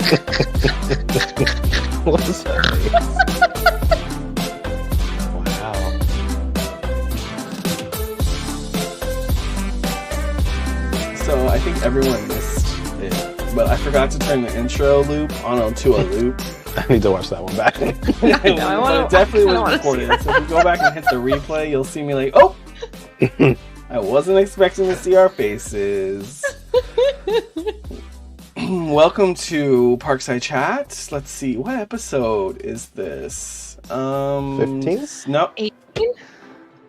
What was that? Wow. So I think everyone missed it, but I forgot to turn the intro loop to a loop. I need to watch that one back. But it definitely was recorded. So if you go back and hit the replay, you'll see me like, oh! I wasn't expecting to see our faces. Welcome to Parkside Chat. Let's see, what episode is this? 15? No. 18?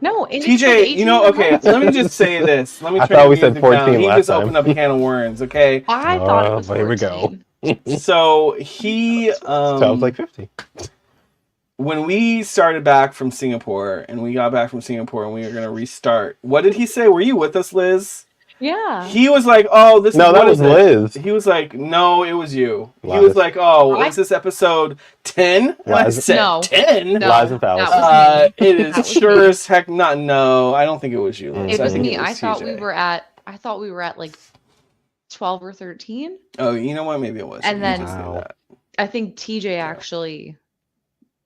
No, TJ, you know, okay, let me just say this. Let me I turn thought the we said music 14 down. He last just time. opened up a can of worms, okay? I thought it was 14. Here we go. So he Sounds like 50. when we started back from Singapore and we got back from Singapore and we were gonna restart, what did he say? Were you with us, Liz? Yeah. He was like, "Oh, this is No, that was Liz. He was like, "No, it was you." Lies. He was like, "Oh, is this episode 10?" And I Lies. said, No. 10? No. Lies and fallacies. That was me. It That is was sure me. as heck not. No, I don't think it was you, Liz. It was think me. I thought TJ. I thought we were at like 12 or 13. Oh, you know what? Maybe it was. And You then- just say that. I think TJ actually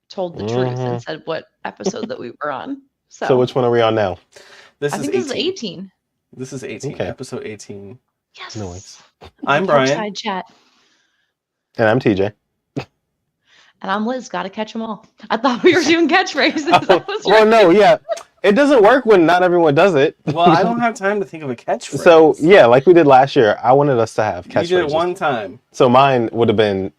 told the truth and said what episode that we were on. So which one are we on now? This I is think 18. this is 18. This is 18. Okay. Episode 18. Yes. Nice. I'm Brian. Parkside Chat. And I'm TJ. And I'm Liz. Gotta catch them all. I thought we were doing catchphrases. That was Well, no, yeah. It doesn't work when not everyone does it. Well, I don't have time to think of a catchphrase. So, yeah, like we did last year, I wanted us to have catchphrases. You did it one time. So mine would have been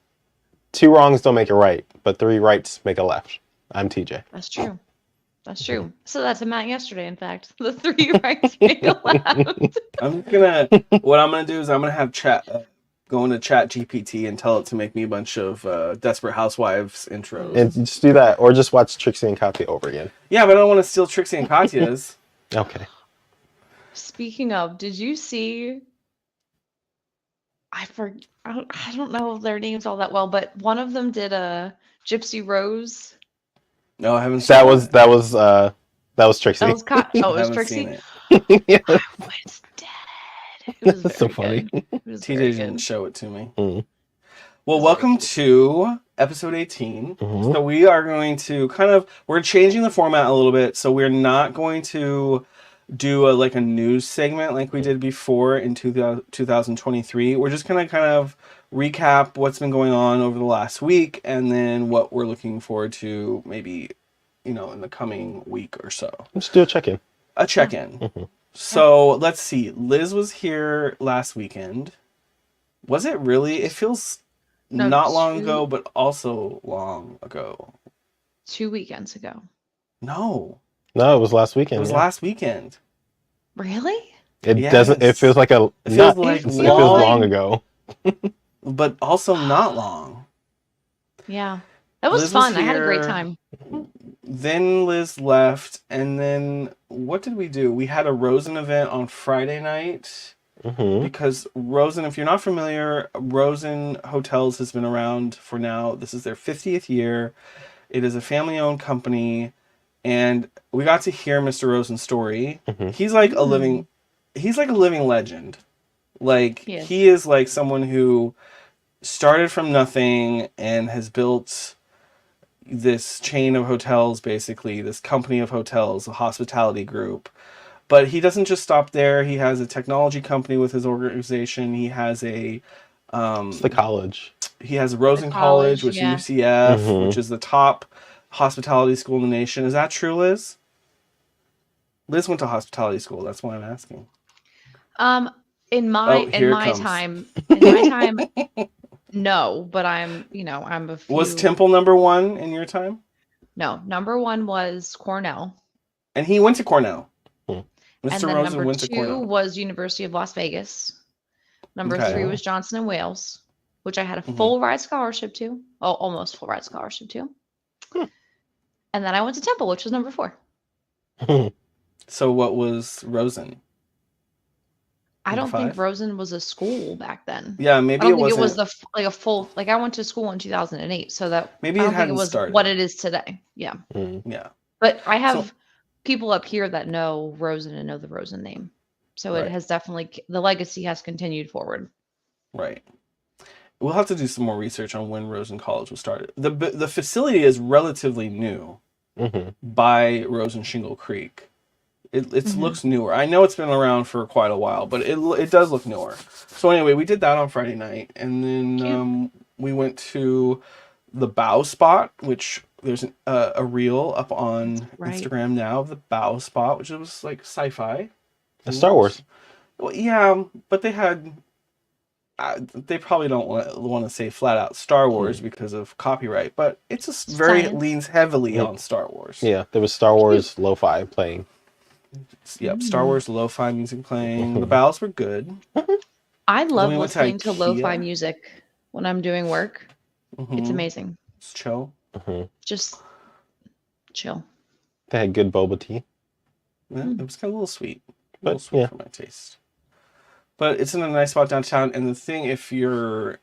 2 wrongs don't make a right, but 3 rights make a left. I'm TJ. That's true. That's true. So that's a Matt yesterday, in fact. The 3 rights make a left. What I'm gonna do is I'm gonna have go into Chat GPT and tell it to make me a bunch of Desperate Housewives intros. And just do that, or just watch Trixie and Katya over again. Yeah, but I don't want to steal Trixie and Katya's. Okay. Speaking of, did you see? I don't know their names all that well, but one of them did a Gypsy Rose. No, I haven't seen That was Trixie. That was I it was haven't Trixie. seen it. Yeah. I was dead. It was That's so very funny. good. It was TJ very didn't good. show it to me. Mhm. Well, welcome to episode 18. Mhm. So we are going to we're changing the format a little bit. So we're not going to do a news segment like we did before in 2023. We're just going to kind of recap what's been going on over the last week and then what we're looking forward to maybe, in the coming week or so. Let's do a check-in. A check-in. Mhm. So let's see. Liz was here last weekend. Was it really? It feels No, not long 2 ago, but also long ago. 2 weekends ago. No, No, it was last it weekend. was yeah. last weekend. Really? It Yes. doesn't. It feels like a. It feels not- like it feels long, long ago. but also not long. Yeah. That was Liz was fun. I had a great here. time. Then Liz left, and then what did we do? We had a Rosen event on Friday night. Hmm. Because Rosen, if you're not familiar, Rosen Hotels has been around for now. This is their 50th year. It is a family-owned company, and we got to hear Mr. Rosen's story. Mhm. He's like a living legend. Like He he is like someone who started from nothing and has built this chain of hotels, basically this company of hotels, a hospitality group. But he doesn't just stop there. He has a technology company with his organization. He has It's the college. he has Rosen college, College, which yeah. is UCF, Mhm. which is the top hospitality school in the nation. Is that true, Liz? Liz went to hospitality school. That's why I'm asking. In my Oh, here it comes. time, no, but I'm a few. Was Temple number 1 in your time? No, number 1 was Cornell. And he went to Cornell. Hmm. And Mr. then Rosen number went to 2 Cornell. was University of Las Vegas. Number Okay. 3 was Johnson and Wales, which I had a Mhm. full ride scholarship to. Oh, almost full ride scholarship to. Hmm. And then I went to Temple, which was number 4. So what was Rosen? I Number don't think 5? Rosen was a school back then. Yeah, I maybe don't it think wasn't. it was a full I went to school in 2008, so that Maybe I it don't think it hadn't was started. what it is today. Yeah. Mhm. Yeah. But I have So- people up here that know Rosen and know the Rosen name. So Right. it has definitely the legacy has continued forward. Right. we'll have to do some more research on when Rosen College was started. The facility is relatively new by Rosen Shingle Creek. It looks newer. I know it's been around for quite a while, but it does look newer. So anyway, we did that on Friday night, and then we went to the Bow Spot, which there's a reel up on Instagram now of the Bow Spot, which was like sci-fi. Star Wars. Well, yeah, but they had. They probably don't want to say flat out Star Wars because of copyright, but it's leans heavily on Star Wars. Yeah, there was Star Wars lo-fi playing. Yep, Star Wars lo-fi music playing. The bows were good. I love listening to lo-fi music when I'm doing work. Mm-hmm. It's amazing. It's chill. Just chill. They had good boba tea. Yeah, it was kind of a little sweet. For my taste. But it's in a nice spot downtown. And the thing, if you're...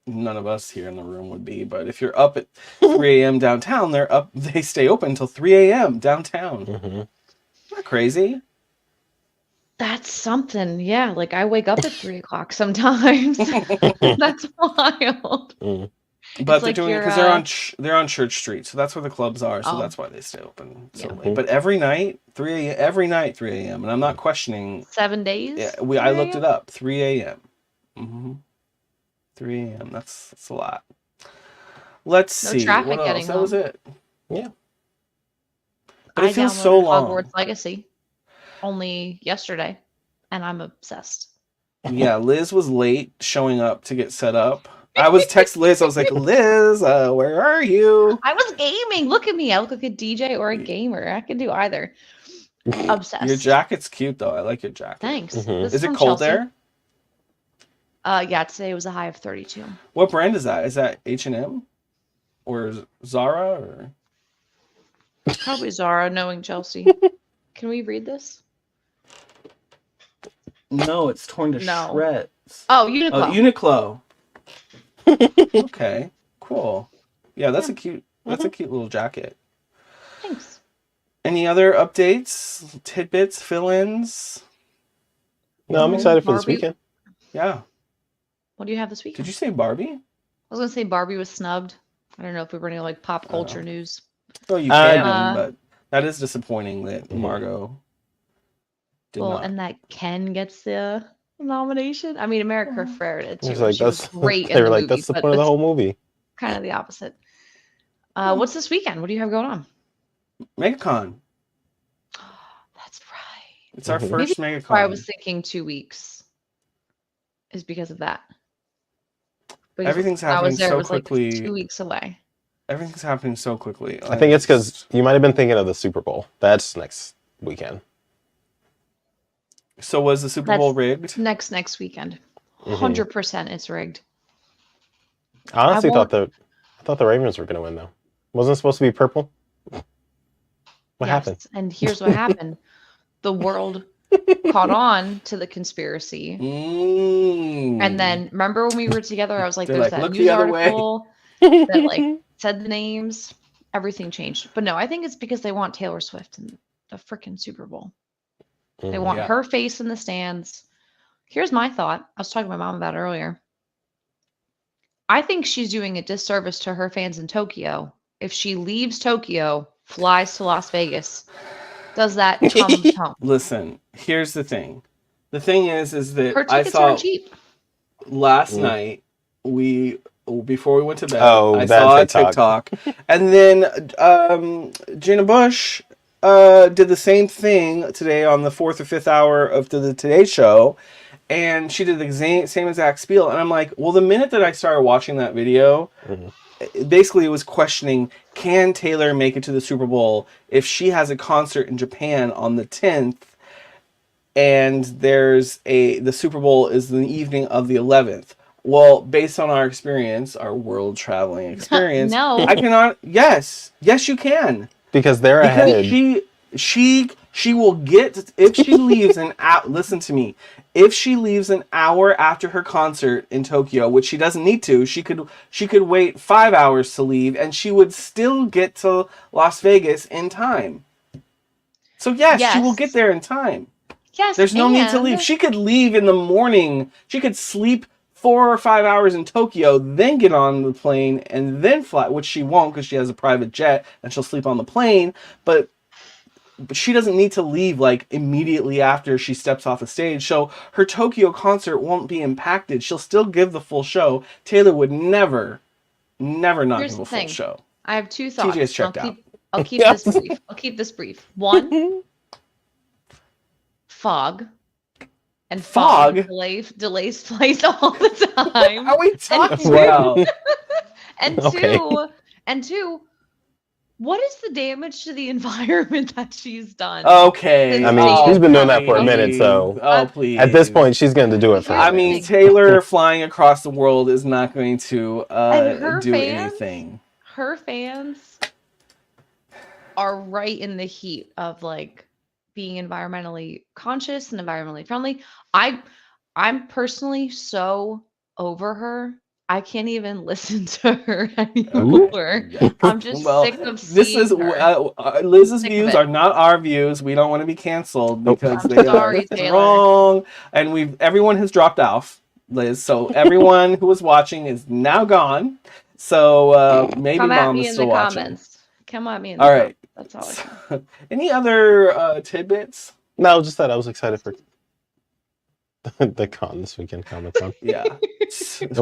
none of us here in the room would be, but if you're up at 3 a.m. downtown, they stay open until 3 a.m. downtown. Isn't that crazy? That's something. Yeah, like I wake up at 3 o'clock sometimes. That's wild. But they're doing it because they're on Church Street, so that's where the clubs are. So that's why they stay open so late. But every night 3 a.m. And I'm not questioning. 7 days. Yeah, I looked it up. 3 a.m. 3 a.m. That's a lot. Let's see. No traffic what getting else? home. That was it. Yeah. But I it feels so downloaded long. Hogwarts Legacy only yesterday, and I'm obsessed. Yeah, Liz was late showing up to get set up. I was text Liz. I was like, Liz, where are you? I was gaming. Look at me. I look like a DJ or a gamer. I can do either. Obsessed. Your jacket's cute though. I like your jacket. Thanks. Is it cold there? Yeah, today was a high of 32. What brand is that? Is that H&M or Zara or? Probably Zara, knowing Chelsea. Can we read this? No, it's torn to shreds. Oh, Uniqlo. Uniqlo. Okay, cool. Yeah, that's a cute little jacket. Thanks. Any other updates, tidbits, fill-ins? No, I'm excited for this weekend. Yeah. What do you have this weekend? Did you say Barbie? I was gonna say Barbie was snubbed. I don't know if we were any like pop culture news. Oh, you can, but that is disappointing that Margot did not. And that Ken gets the nomination. I mean, America Ferrera did too. Like, she was great they in were the like, movie, that's the but point of the whole movie. Kind of the opposite. What's this weekend? What do you have going on? MegaCon. That's right. It's our first MegaCon. I was thinking 2 weeks. Is because of that. Because everything's happening so quickly. Like 2 weeks away. Everything's happening so quickly. I think it's because you might have been thinking of the Super Bowl. That's next weekend. So was the Super Bowl rigged? Next weekend. 100% it's rigged. I honestly thought the Ravens were going to win though. Wasn't it supposed to be purple? What happened? And here's what happened. The world caught on to the conspiracy. And then remember when we were together, I was like, there's that news article that like said the names. Everything changed. But no, I think it's because they want Taylor Swift in the freaking Super Bowl. They want her face in the stands. Here's my thought. I was talking to my mom about it earlier. I think she's doing a disservice to her fans in Tokyo if she leaves Tokyo, flies to Las Vegas, does that comes home. Listen, here's the thing. The thing is that her I tickets saw aren't cheap. Last night before we went to bed, I saw a TikTok, and then Gina Bush did the same thing today on the 4th or 5th hour of the Today Show, and she did the same exact spiel. And I'm like, well, the minute that I started watching that video, basically it was questioning, can Taylor make it to the Super Bowl if she has a concert in Japan on the 10th, and the Super Bowl is the evening of the 11th? Well, based on our experience, our world traveling experience, no, I cannot. Yes, you can. Because they're ahead. She will get, if she leaves listen to me, if she leaves an hour after her concert in Tokyo, which she doesn't need to, she could wait 5 hours to leave and she would still get to Las Vegas in time. So yes, she will get there in time. Yes, there's no need to leave. She could leave in the morning. She could sleep 4 or 5 hours in Tokyo, then get on the plane and then fly, which she won't because she has a private jet and she'll sleep on the plane. But she doesn't need to leave like immediately after she steps off the stage. So her Tokyo concert won't be impacted. She'll still give the full show. Taylor would never not give a full show. I have 2 thoughts. TJ's checked out. I'll keep this brief. I'll keep this brief. 1, fog. And fog delays flights all the time. Are we talking about? And two, what is the damage to the environment that she's done? Okay. I mean, she's been doing that for a minute, so please. At this point, she's going to do it for I mean, Taylor flying across the world is not going to do anything. Her fans are right in the heat of like being environmentally conscious and environmentally friendly. I'm personally so over her. I can't even listen to her anymore. I'm just sick of seeing her. Liz's views are not our views. We don't want to be canceled because they are wrong. And everyone has dropped off, Liz. So everyone who was watching is now gone. So maybe Mom is still watching. Come at me in the comments. That's all. Any other tidbits? No, just that I was excited for the con this weekend, Comic-Con. Yeah. Or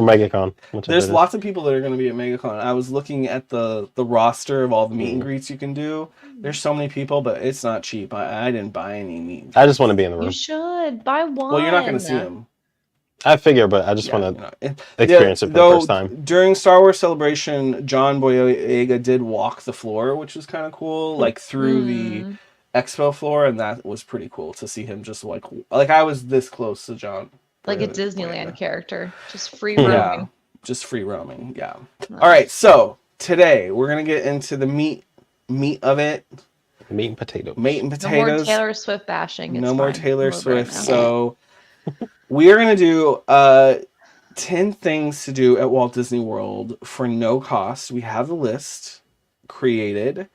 MegaCon. There's lots of people that are going to be at MegaCon. I was looking at the roster of all the meet and greets you can do. There's so many people, but it's not cheap. I didn't buy any meet and greets. I just want to be in the room. You should. Buy one. Well, you're not going to see them. I figure, but I just want to experience it for the first time. During Star Wars Celebration, John Boyega did walk the floor, which was kind of cool, like through the expo floor, and that was pretty cool to see him just like I was this close to John. Like a Disneyland character, just free roaming. Yeah, just free roaming. Yeah. Nice. All right, so today we're gonna get into the meat of it. Meat and potatoes. Meat and potatoes. No more Taylor Swift bashing. No more Taylor Swift. So we are gonna do 10 things to do at Walt Disney World for no cost. We have a list created.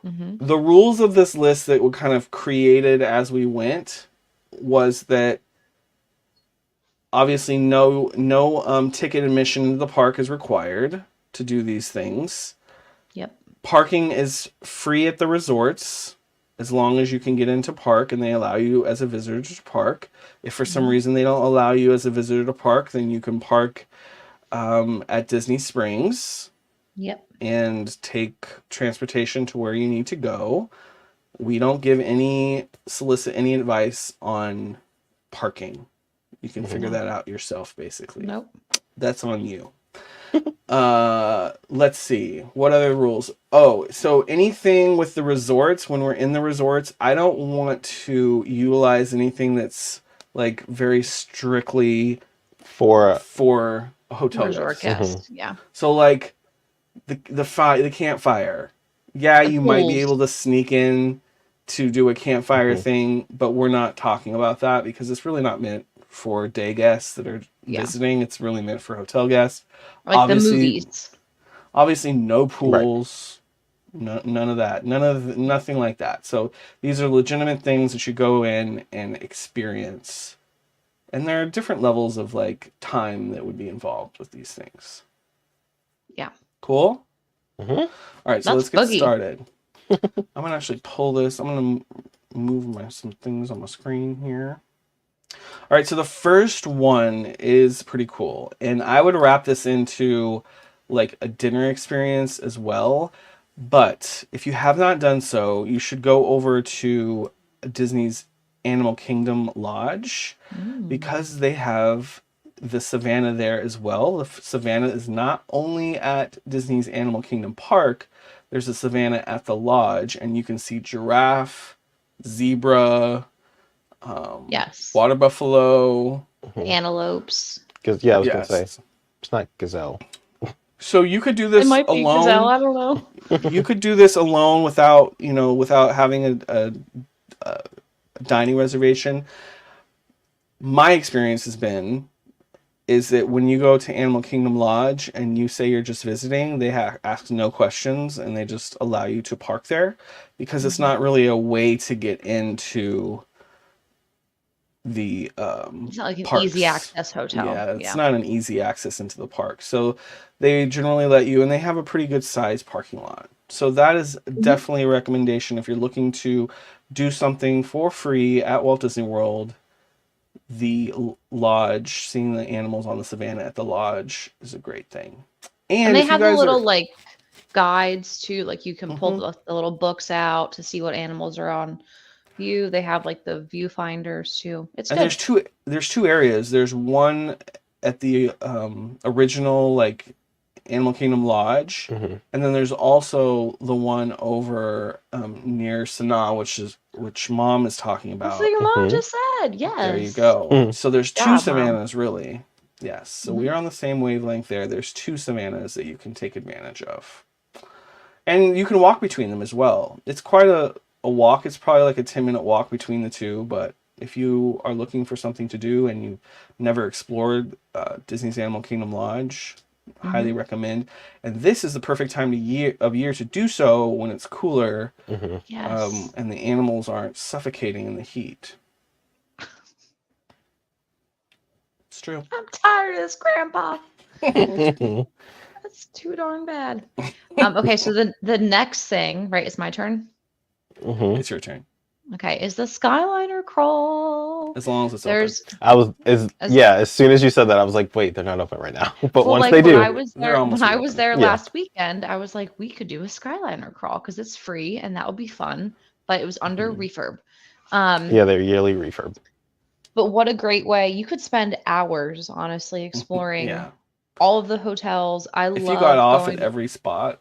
Mm-hmm. The rules of this list that were kind of created as we went was that obviously no ticket admission to the park is required to do these things. Yep. Parking is free at the resorts as long as you can get into park and they allow you as a visitor to park. If for some reason they don't allow you as a visitor to park, then you can park at Disney Springs. Yep. And take transportation to where you need to go. We don't solicit any advice on parking. You can figure that out yourself, basically. Nope. That's on you. Let's see. What other rules? Oh, so anything with the resorts, when we're in the resorts, I don't want to utilize anything that's like very strictly for a hotel resort guest. Yeah. So like the campfire. Yeah, you might be able to sneak in to do a campfire thing, but we're not talking about that because it's really not meant for day guests that are visiting. It's really meant for hotel guests. Like obviously, the movies. Obviously, no pools, none of that, nothing like that. So these are legitimate things that you go in and experience, and there are different levels of like time that would be involved with these things. Yeah. Cool? Mm-hmm. All right, so let's get started. I'm going to actually pull this. I'm going to move some things on my screen here. All right, so the first one is pretty cool. And I would wrap this into like a dinner experience as well. But if you have not done so, you should go over to Disney's Animal Kingdom Lodge because they have the savannah there as well. The savannah is not only at Disney's Animal Kingdom Park. There's a savannah at the lodge, and you can see giraffe, zebra, water buffalo, antelopes. I was gonna say it's not gazelle. So you could do this alone. It might be gazelle. I don't know. You could do this alone without having a dining reservation. My experience has been is that when you go to Animal Kingdom Lodge and you say you're just visiting, they ask no questions and they just allow you to park there because it's not really a way to get into It's not like an parks. easy access hotel. Yeah, it's not an easy access into the park. So they generally let you, and they have a pretty good sized parking lot. So that is definitely a recommendation if you're looking to do something for free at Walt Disney World. The lodge, seeing the animals on the savannah at the lodge is a great thing. And they have the little like guides too, like you can pull the little books out to see what animals are on view. They have like the viewfinders too. It's and good. there's two areas. There's one at the original like Animal Kingdom Lodge, and then there's also the one over near Sanaa, which Mom is talking about. That's what your mom just said. Yes. There you go. So there's two savannas, really. Yes. So we are on the same wavelength there. There's two savannas that you can take advantage of. And you can walk between them as well. It's quite a walk. It's probably like a 10-minute walk between the two, but if you are looking for something to do and you've never explored Disney's Animal Kingdom Lodge, highly recommend. And this is the perfect time of year to do so when it's cooler, and the animals aren't suffocating in the heat. It's true. I'm tired of this, Grandpa. That's too darn bad. Okay, so the next thing, right? It's my turn. It's your turn. Okay, is the Skyliner crawl? As long as it's open. As soon as you said that, I was like, wait, they're not open right now. But once like they do, when I was there last weekend, I was like, we could do a Skyliner crawl because it's free and that would be fun. But it was under refurb. Their yearly refurb. But what a great way! You could spend hours, honestly, exploring all of the hotels. If you got off at every spot,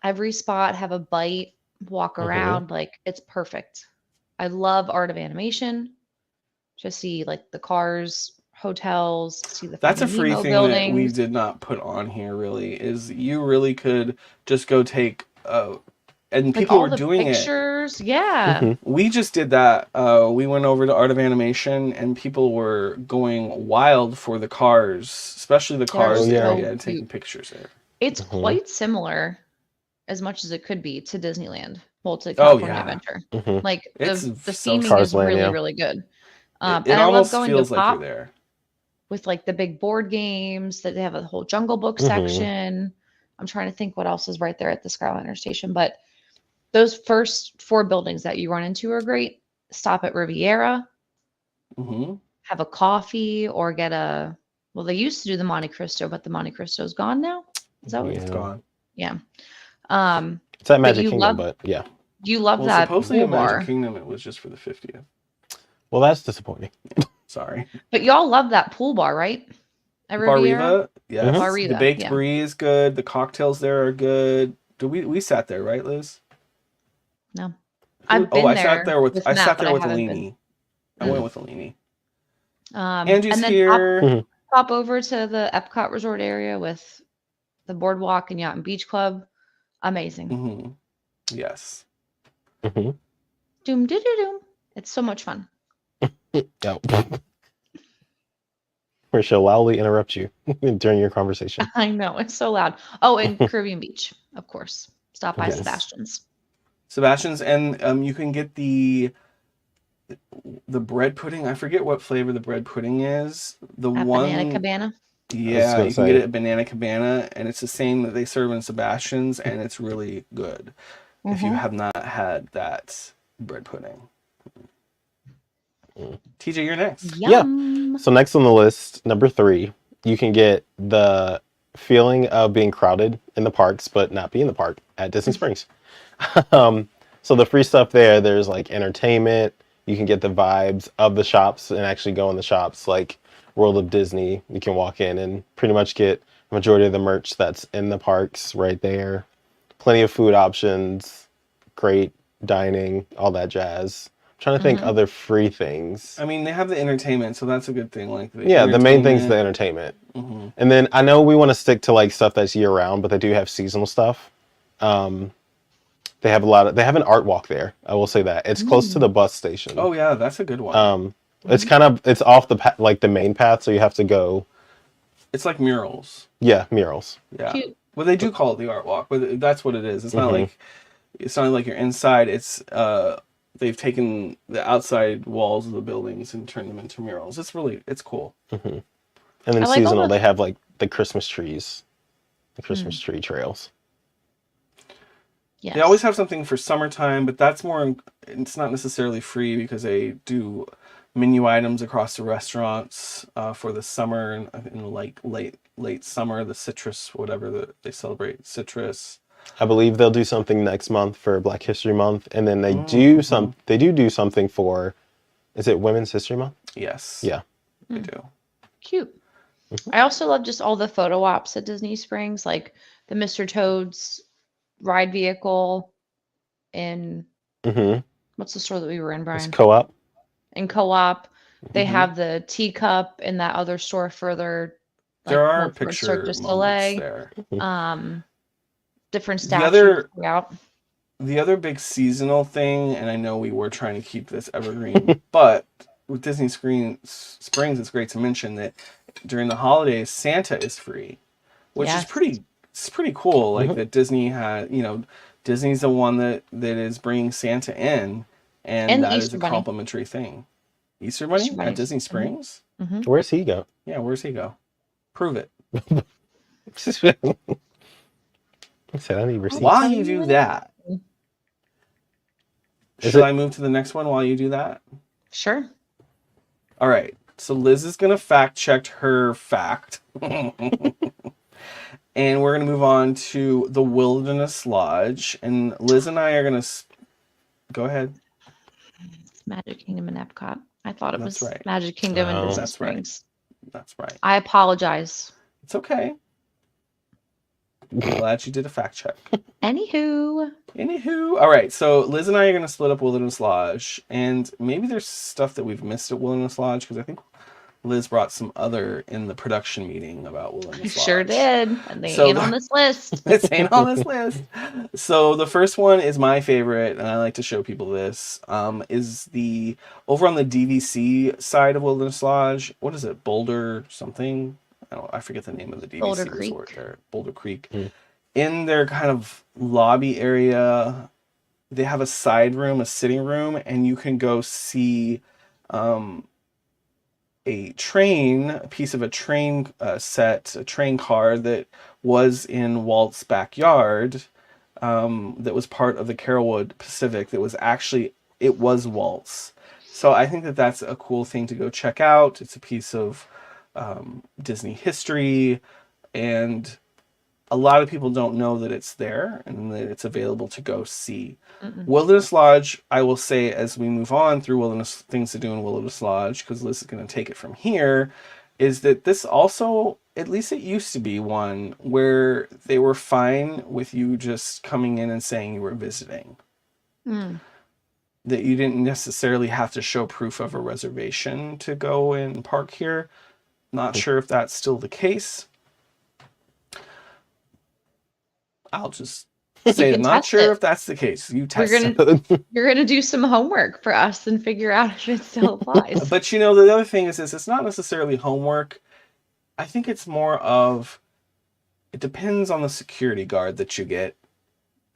have a bite, walk around, like it's perfect. I love Art of Animation. Just see like the cars, hotels, see the That's a free Nemo thing buildings. That we did not put on here really is you really could just go take and like people all were the doing pictures. Yeah. We just did that. We went over to Art of Animation and people were going wild for the cars, especially the cars area, and taking pictures there. It's quite similar as much as it could be to Disneyland. Well, to California Adventure. Like the theming is really, really good. And I love going to Pop you're there. With like the big board games that they have a whole Jungle Book section. I'm trying to think what else is right there at the Skyliner station, but those first 4 buildings that you run into are great. Stop at Riviera, have a coffee, or get a. Well, they used to do the Monte Cristo, but the Monte Cristo's gone now. Is that what it's gone? Yeah. It's at Magic Kingdom, but yeah. You love that supposedly pool at bar. Magic Kingdom, it was just for the 50th. Well, that's disappointing. Sorry. But y'all love that pool bar, right? At Riviera? Yes. Bar-Riva, the baked brie is good. The cocktails there are good. We sat there, right, Liz? No. I've been there. I sat there with Alini. I went with Alini. Angie's and then here. Pop over to the Epcot Resort area with the Boardwalk and Yacht and Beach Club. Amazing. Yes. Doom doo doo doom. It's so much fun. Where she'll loudly interrupt you during your conversation. I know, it's so loud. Oh, and Caribbean Beach, of course. Stop by Sebastian's. And you can get the bread pudding. I forget what flavor the bread pudding is. Banana Cabana. Yeah, you can get it at Banana Cabana, and it's the same that they serve in Sebastian's, and it's really good. If you have not had that bread pudding. TJ, you're next. Yum. Yeah. So next on the list, number 3, you can get the feeling of being crowded in the parks, but not be in the park at Disney Springs. So the free stuff there's like entertainment. You can get the vibes of the shops and actually go in the shops like World of Disney. You can walk in and pretty much get the majority of the merch that's in the parks right there. Plenty of food options, great dining, all that jazz. I'm trying to think other free things. I mean, they have the entertainment, so that's a good thing. Like the main thing's the entertainment. And then I know we want to stick to like stuff that's year round, but they do have seasonal stuff. They have an art walk there. I will say that it's close to the bus station. Oh yeah, that's a good one. It's it's off the main path, so you have to go. It's like murals. Yeah, murals. Yeah. Cute. Well, they do call it the art walk, but that's what it is. It's not like you're inside. It's they've taken the outside walls of the buildings and turned them into murals. It's cool. Mm-hmm. And then I like all seasonal, the- they have like the Christmas trees, the Christmas tree trails. Yes. They always have something for summertime, but that's more. It's not necessarily free because they do menu items across the restaurants for the summer and like late summer, the citrus, whatever they celebrate citrus. I believe they'll do something next month for Black History Month, and then they do something for, is it Women's History Month? Yes. Yeah. They do. Cute. I also love just all the photo ops at Disney Springs, like the Mr. Toad's ride vehicle in what's the store that we were in, Brian? It's Co-op. In Co-op. They have the teacup in that other store further. There are more towards picture Cirque du moments Soleil. there. Different statues throughout. The other big seasonal thing, and I know we were trying to keep this evergreen, but with Disney Springs, it's great to mention that during the holidays, Santa is free, which is pretty cool. Like that Disney had, Disney's the one that is bringing Santa in, and that is a complimentary thing. Easter Bunny at Disney Springs? Mm-hmm. Where's he go? Yeah, where's he go? Prove it. I said I need receipts. While you do that, should I move to the next one while you do that? Sure. All right. So Liz is going to fact check her fact. And we're going to move on to the Wilderness Lodge. And Liz and I are going to... Go ahead. It's Magic Kingdom in Epcot. I thought it was right. Magic Kingdom in Disney That's Springs. Right. That's right. I apologize. It's okay. I'm glad you did a fact check. Anywho. All right. So Liz and I are going to split up Wilderness Lodge. And maybe there's stuff that we've missed at Wilderness Lodge because I think Liz brought some other in the production meeting about Wilderness Lodge. Sure did. And they ain't on this list. It ain't on this list. So the first one is my favorite, and I like to show people this, is the over on the DVC side of Wilderness Lodge. What is it? Boulder something? I forget the name of the DVC resort there. Boulder Creek. In their kind of lobby area, they have a side room, a sitting room, and you can go see a piece of a train set, a train car that was in Walt's backyard, that was part of the Carolwood Pacific. It was Walt's. So I think that that's a cool thing to go check out. It's a piece of Disney history, and a lot of people don't know that it's there and that it's available to go see. Wilderness Lodge, I will say, as we move on through Wilderness things to do in Wilderness Lodge, because Liz is going to take it from here, is that this also, at least it used to be one where they were fine with you just coming in and saying you were visiting. That you didn't necessarily have to show proof of a reservation to go and park here. Not sure if that's still the case. I'll just say not sure if that's the case. You test it. You're gonna do some homework for us and figure out if it still applies. But the other thing is it's not necessarily homework. I think it's more of, it depends on the security guard that you get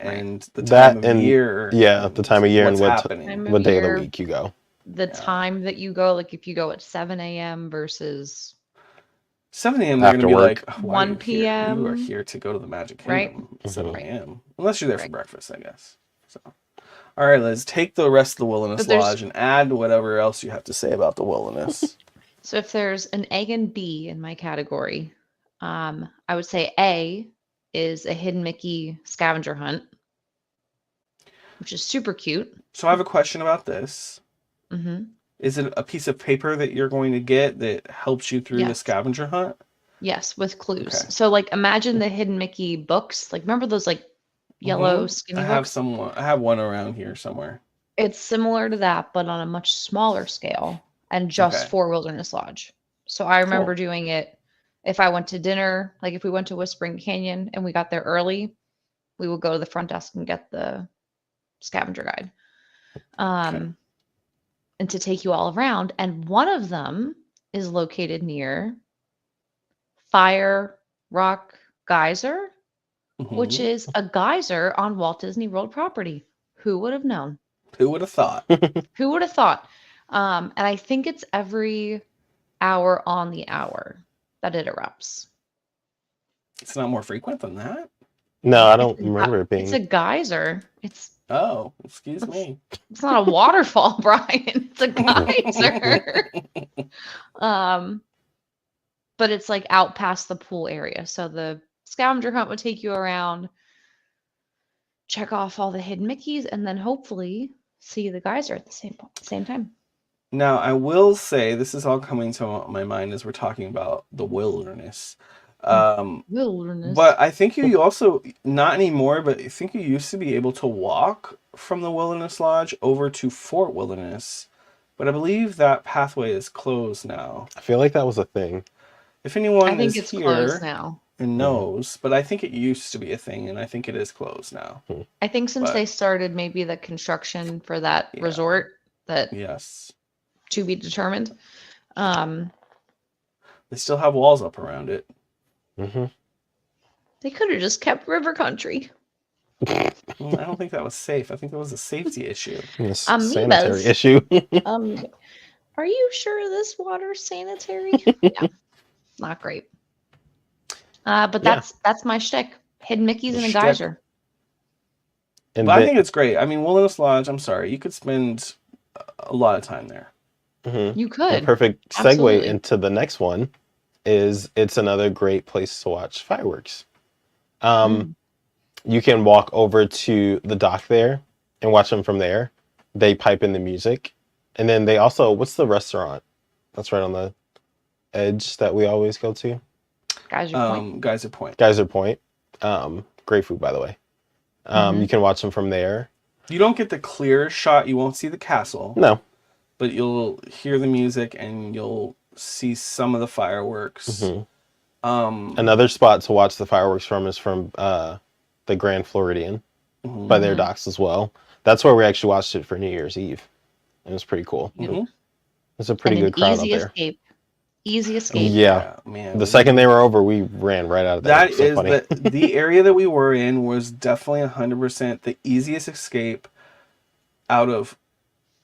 and the time of year. Yeah, the time of year and what day of the week you go. The time that you go, like if you go at 7 a.m. versus 7 a.m. they're going to be like, 1 p.m. You are here to go to the Magic Kingdom. Right. 7 a.m. Unless you're there for breakfast, I guess. So, all right, Liz, take the rest of the Wilderness Lodge and add whatever else you have to say about the Wilderness. So if there's an A and B in my category, I would say A is a Hidden Mickey scavenger hunt, which is super cute. So I have a question about this. Is it a piece of paper that you're going to get that helps you through the scavenger hunt? Yes, with clues. Okay. So like imagine the Hidden Mickey books. Like remember those like yellow skinny books? I have one around here somewhere. It's similar to that, but on a much smaller scale and just for Wilderness Lodge. So I remember doing it if I went to dinner, like if we went to Whispering Canyon and we got there early, we would go to the front desk and get the scavenger guide. And to take you all around. And one of them is located near Fire Rock Geyser, which is a geyser on Walt Disney World property. Who would have known? Who would have thought? Who would have thought? And I think it's every hour on the hour that it erupts. It's not more frequent than that? No, I don't remember it being. It's a geyser. Oh, excuse me. It's not a waterfall, Brian. It's a geyser. But it's like out past the pool area. So the scavenger hunt would take you around, check off all the hidden Mickeys, and then hopefully see the geyser at the same time. Now, I will say, this is all coming to my mind as we're talking about the wilderness. Wilderness. But I think you also, not anymore, but I think you used to be able to walk from the Wilderness Lodge over to Fort Wilderness. But I believe that pathway is closed now. I feel like that was a thing. If anyone I think is it's here closed now. and knows, but I think it used to be a thing, and I think it is closed now. I think since But- they started maybe the construction for that Yeah. resort, that Yes. to be determined. They still have walls up around it. Mm-hmm. They could have just kept river country. I don't think that was safe. I think that was a safety issue. Sanitary Amoebas. issue. Are you sure this water's sanitary? Yeah, not great. But that's my shtick. Hidden Mickeys in a Shtick. geyser. And But I think it's great. I mean, Wilderness Lodge, I'm sorry, you could spend a lot of time there. Mhm. You A could. perfect segue Absolutely. into the next one is it's another great place to watch fireworks. You can walk over to the dock there and watch them from there. They pipe in the music. And then they also, what's the restaurant that's right on the edge that we always go to? Geyser Point. Geyser Point. Geyser Point. Great food, by the way. You can watch them from there. You don't get the clear shot. You won't see the castle. No. But you'll hear the music and you'll see some of the fireworks. Another spot to watch the fireworks from is from the Grand Floridian by their docks as well. That's where we actually watched it for New Year's Eve. It was pretty cool. It's a pretty good crowd out there. Easy escape. Yeah, man. The second they were over, we ran right out of there. That It was so is funny. the area that we were in was definitely 100% the easiest escape out of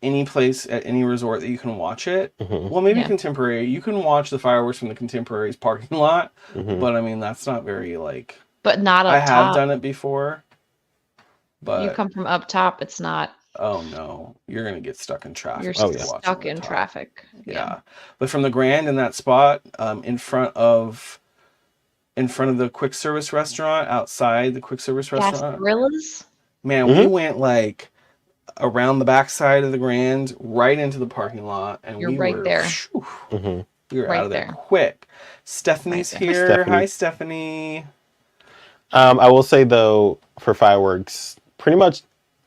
any place at any resort that you can watch it. Well, maybe Contemporary. You can watch the fireworks from the Contemporary's parking lot, but I mean that's not very But not up I top. have done it before, but You come from up top, it's not. oh no, you're gonna get stuck in traffic. You're if you're watching stuck up in top. traffic. Yeah, but from the Grand in that spot, in front of the quick service restaurant, outside the quick service restaurant, Gorillas. man, we went around the backside of the Grand, right into the parking lot, and You're we right were, there. We were Right out of there there. quick. Stephanie's Right there. here. Stephanie. Hi, Stephanie. I will say though, for fireworks, pretty much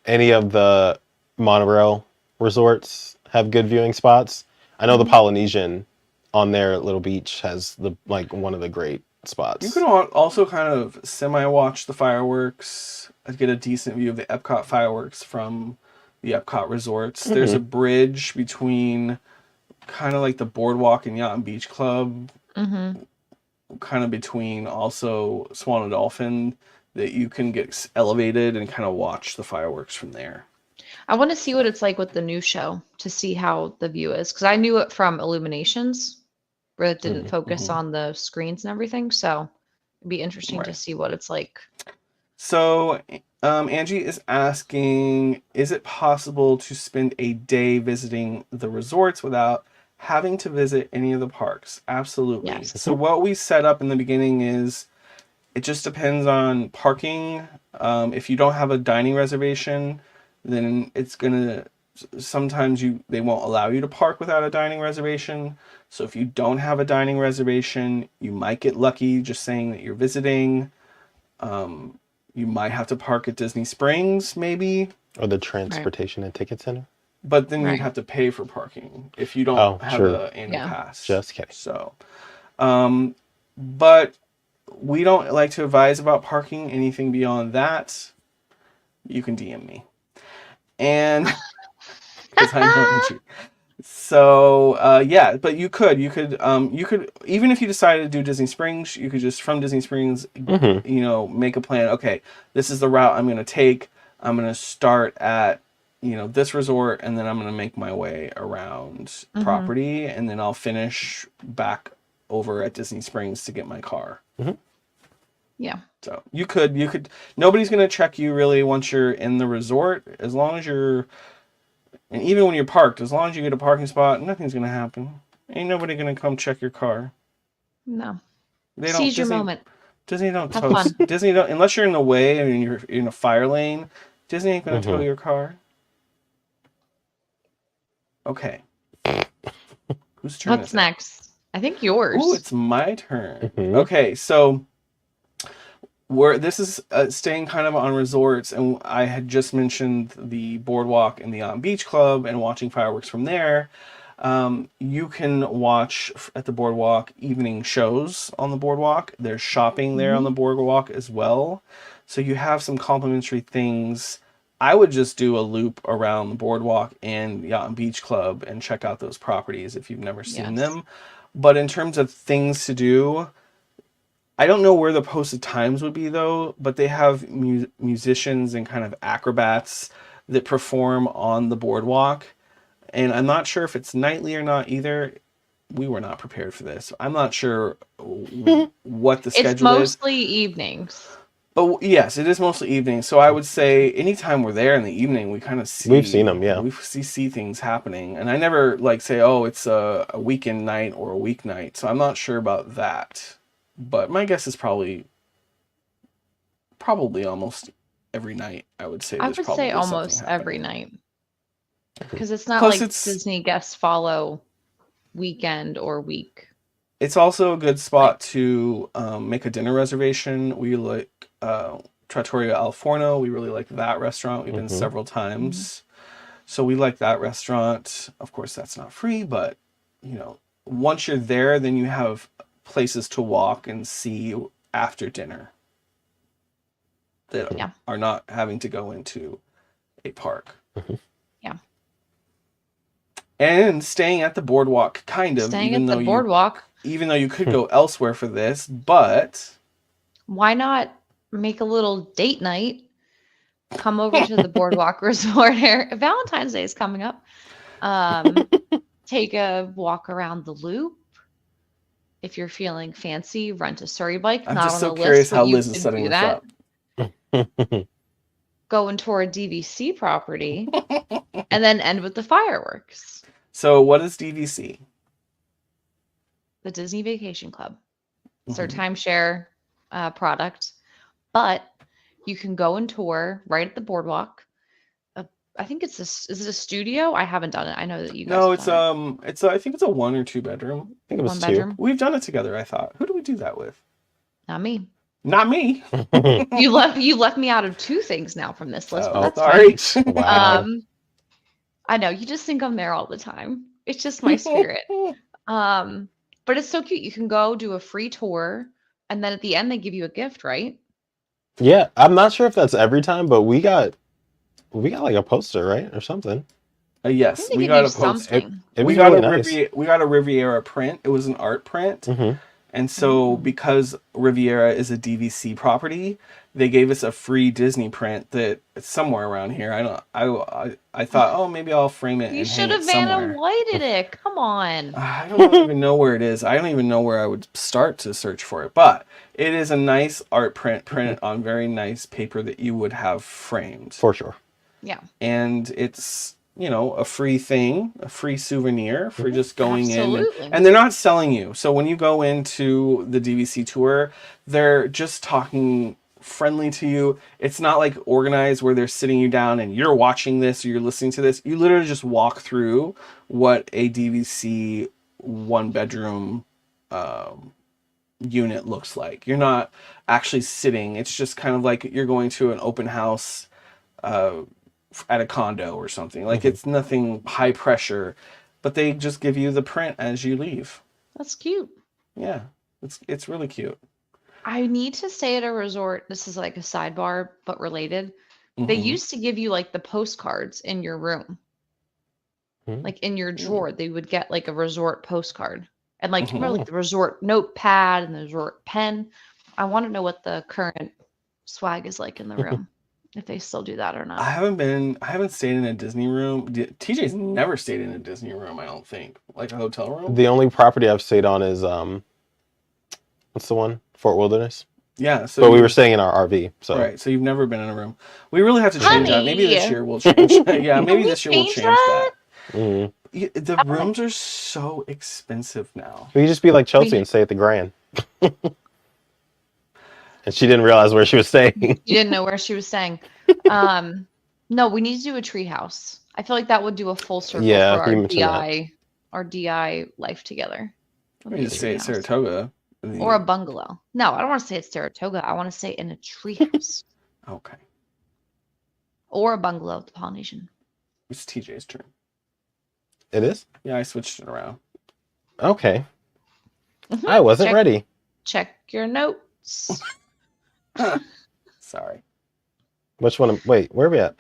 any of the monorail resorts have good viewing spots. I know the Polynesian on their little beach has one of the great spots. You can also kind of semi-watch the fireworks, get a decent view of the Epcot fireworks from the Epcot resorts. There's a bridge between kind of like the Boardwalk and Yacht and Beach Club, kind of between also Swan and Dolphin, that you can get elevated and kind of watch the fireworks from there. I want to see what it's like with the new show to see how the view is, because I knew it from Illuminations, where it didn't focus on the screens and everything. So it'd be interesting to see what it's like. So Angie is asking, is it possible to spend a day visiting the resorts without having to visit any of the parks? Absolutely. Yes. So what we set up in the beginning is, it just depends on parking. If you don't have a dining reservation, then it's gonna, sometimes they won't allow you to park without a dining reservation. So if you don't have a dining reservation, you might get lucky just saying that you're visiting. You might have to park at Disney Springs, maybe. Or the Transportation and Ticket Center. But then you'd have to pay for parking if you don't have an annual pass. Just kidding. So, but we don't like to advise about parking. Anything beyond that, you can DM me. And because I know Angie. So yeah, but you could even if you decided to do Disney Springs, you could just from Disney Springs, make a plan. Okay, this is the route I'm going to take. I'm going to start at this resort, and then I'm going to make my way around property, and then I'll finish back over at Disney Springs to get my car. Yeah. So you could, nobody's going to check you really once you're in the resort, as long as and even when you're parked, as long as you get a parking spot, nothing's going to happen. Ain't nobody going to come check your car. No. They don't. Seize your moment. Disney don't Have toast. fun. Disney don't, unless you're in the way and you're in a fire lane, Disney ain't going to tow your car. Okay. Whose turn What's is it? next? I think yours. Ooh, it's my turn. Okay, so this is staying kind of on resorts, and I had just mentioned the boardwalk and the On Beach Club and watching fireworks from there. You can watch at the boardwalk evening shows on the boardwalk. There's shopping there on the boardwalk as well. So you have some complimentary things. I would just do a loop around the boardwalk and Yacht and Beach Club and check out those properties if you've never seen them. But in terms of things to do, I don't know where the posted times would be though, but they have musicians and kind of acrobats that perform on the boardwalk. And I'm not sure if it's nightly or not either. We were not prepared for this. I'm not sure what the schedule is. It's mostly evenings. But yes, it is mostly evening. So I would say anytime we're there in the evening, we kind of see. We've seen them, yeah. We see things happening. And I never say, oh, it's a weekend night or a weeknight. So I'm not sure about that. But my guess is probably almost every night, I would say. I would say almost every night. Because it's not like Disney guests follow weekend or week. It's also a good spot to make a dinner reservation. We like Trattoria Al Forno. We really like that restaurant. We've been several times. So we like that restaurant. Of course, that's not free, but, once you're there, then you have places to walk and see after dinner that are not having to go into a park. Yeah. And staying at the boardwalk, kind of. Staying at the boardwalk. Even though you could go elsewhere for this, but... Why not make a little date night? Come over to the boardwalk resort here. Valentine's Day is coming up. Take a walk around the loop. If you're feeling fancy, rent a Surrey bike. I'm just so curious how Liz is setting this up. Go and tour a DVC property. And then end with the fireworks. So what is DVC? The Disney Vacation Club. It's their timeshare product. But you can go and tour right at the boardwalk. I think is it a studio? I haven't done it. I know that you guys. No, I think it's a 1 or 2 bedroom. I think it was 2 bedroom. We've done it together, I thought. Who do we do that with? Not me. Not me. You left me out of 2 things now from this list. But that's sorry. Fine. Wow. I know, you just think I'm there all the time. It's just my spirit. But it's so cute. You can go do a free tour, and then at the end they give you a gift, right? Yeah, I'm not sure if that's every time, but we got like a poster, right, or something. Yes, we got a poster. We got a Riviera print. It was an art print. And so because Riviera is a DVC property, they gave us a free Disney print that it's somewhere around here. I thought, oh, maybe I'll frame it. You should have Vanna Whited it. Come on. I don't even know where it is. I don't even know where I would start to search for it. But it is a nice art print printed on very nice paper that you would have framed. For sure. Yeah. And it's, a free thing, a free souvenir for just going in. And they're not selling you. So when you go into the DVC tour, they're just talking friendly to you. It's not like organized where they're sitting you down and you're watching this or you're listening to this. You literally just walk through what a DVC 1-bedroom unit looks like. You're not actually sitting. It's just kind of like you're going to an open house at a condo or something. Like it's nothing high pressure, but they just give you the print as you leave. That's cute. Yeah, it's really cute. I need to stay at a resort. This is like a sidebar, but related. They used to give you like the postcards in your room. Like in your drawer, they would get like a resort postcard. And like, remember like the resort notepad and the resort pen. I want to know what the current swag is like in the room. if they still do that or not. I haven't stayed in a Disney room. TJ's never stayed in a Disney room, I don't think. Like a hotel room? The only property I've stayed on is, what's the one? Fort Wilderness. Yeah. So but we were staying in our RV. So. Right. So you've never been in a room. We really have to change that. Maybe this year we'll change Yeah, maybe this year we'll change that. Mm-hmm. The rooms are so expensive now. We just be like Chelsea and stay at the Grand. And she didn't realize where she was staying. You didn't know where she was staying. No, we need to do a tree house. I feel like that would do a full circle for our DI life together. We need to stay at Saratoga. Or a bungalow. No, I don't want to stay at Saratoga. I want to stay in a tree house. Okay. Or a bungalow at the Polynesian. It's TJ's turn. It is? Yeah, I switched it around. Okay. Mm-hmm. I wasn't ready. Check your notes. Sorry. Which one? Wait, where are we at?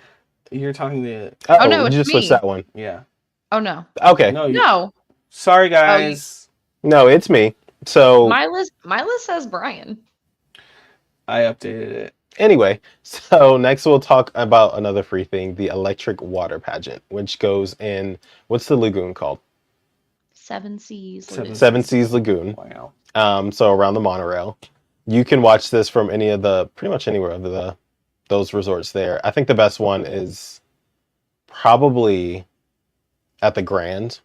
You're talking to... Oh, no, it's you just switched that one. Yeah. Oh, no. Okay. No. Sorry, guys. No, it's me. So... My list says Brian. I updated it. Anyway, so next we'll talk about another free thing, the electric water pageant, which goes in... What's the lagoon called? Seven Seas. Seven Seas Lagoon. Wow. So around the monorail. You can watch this from pretty much anywhere of those resorts there. I think the best one is probably at the Grand,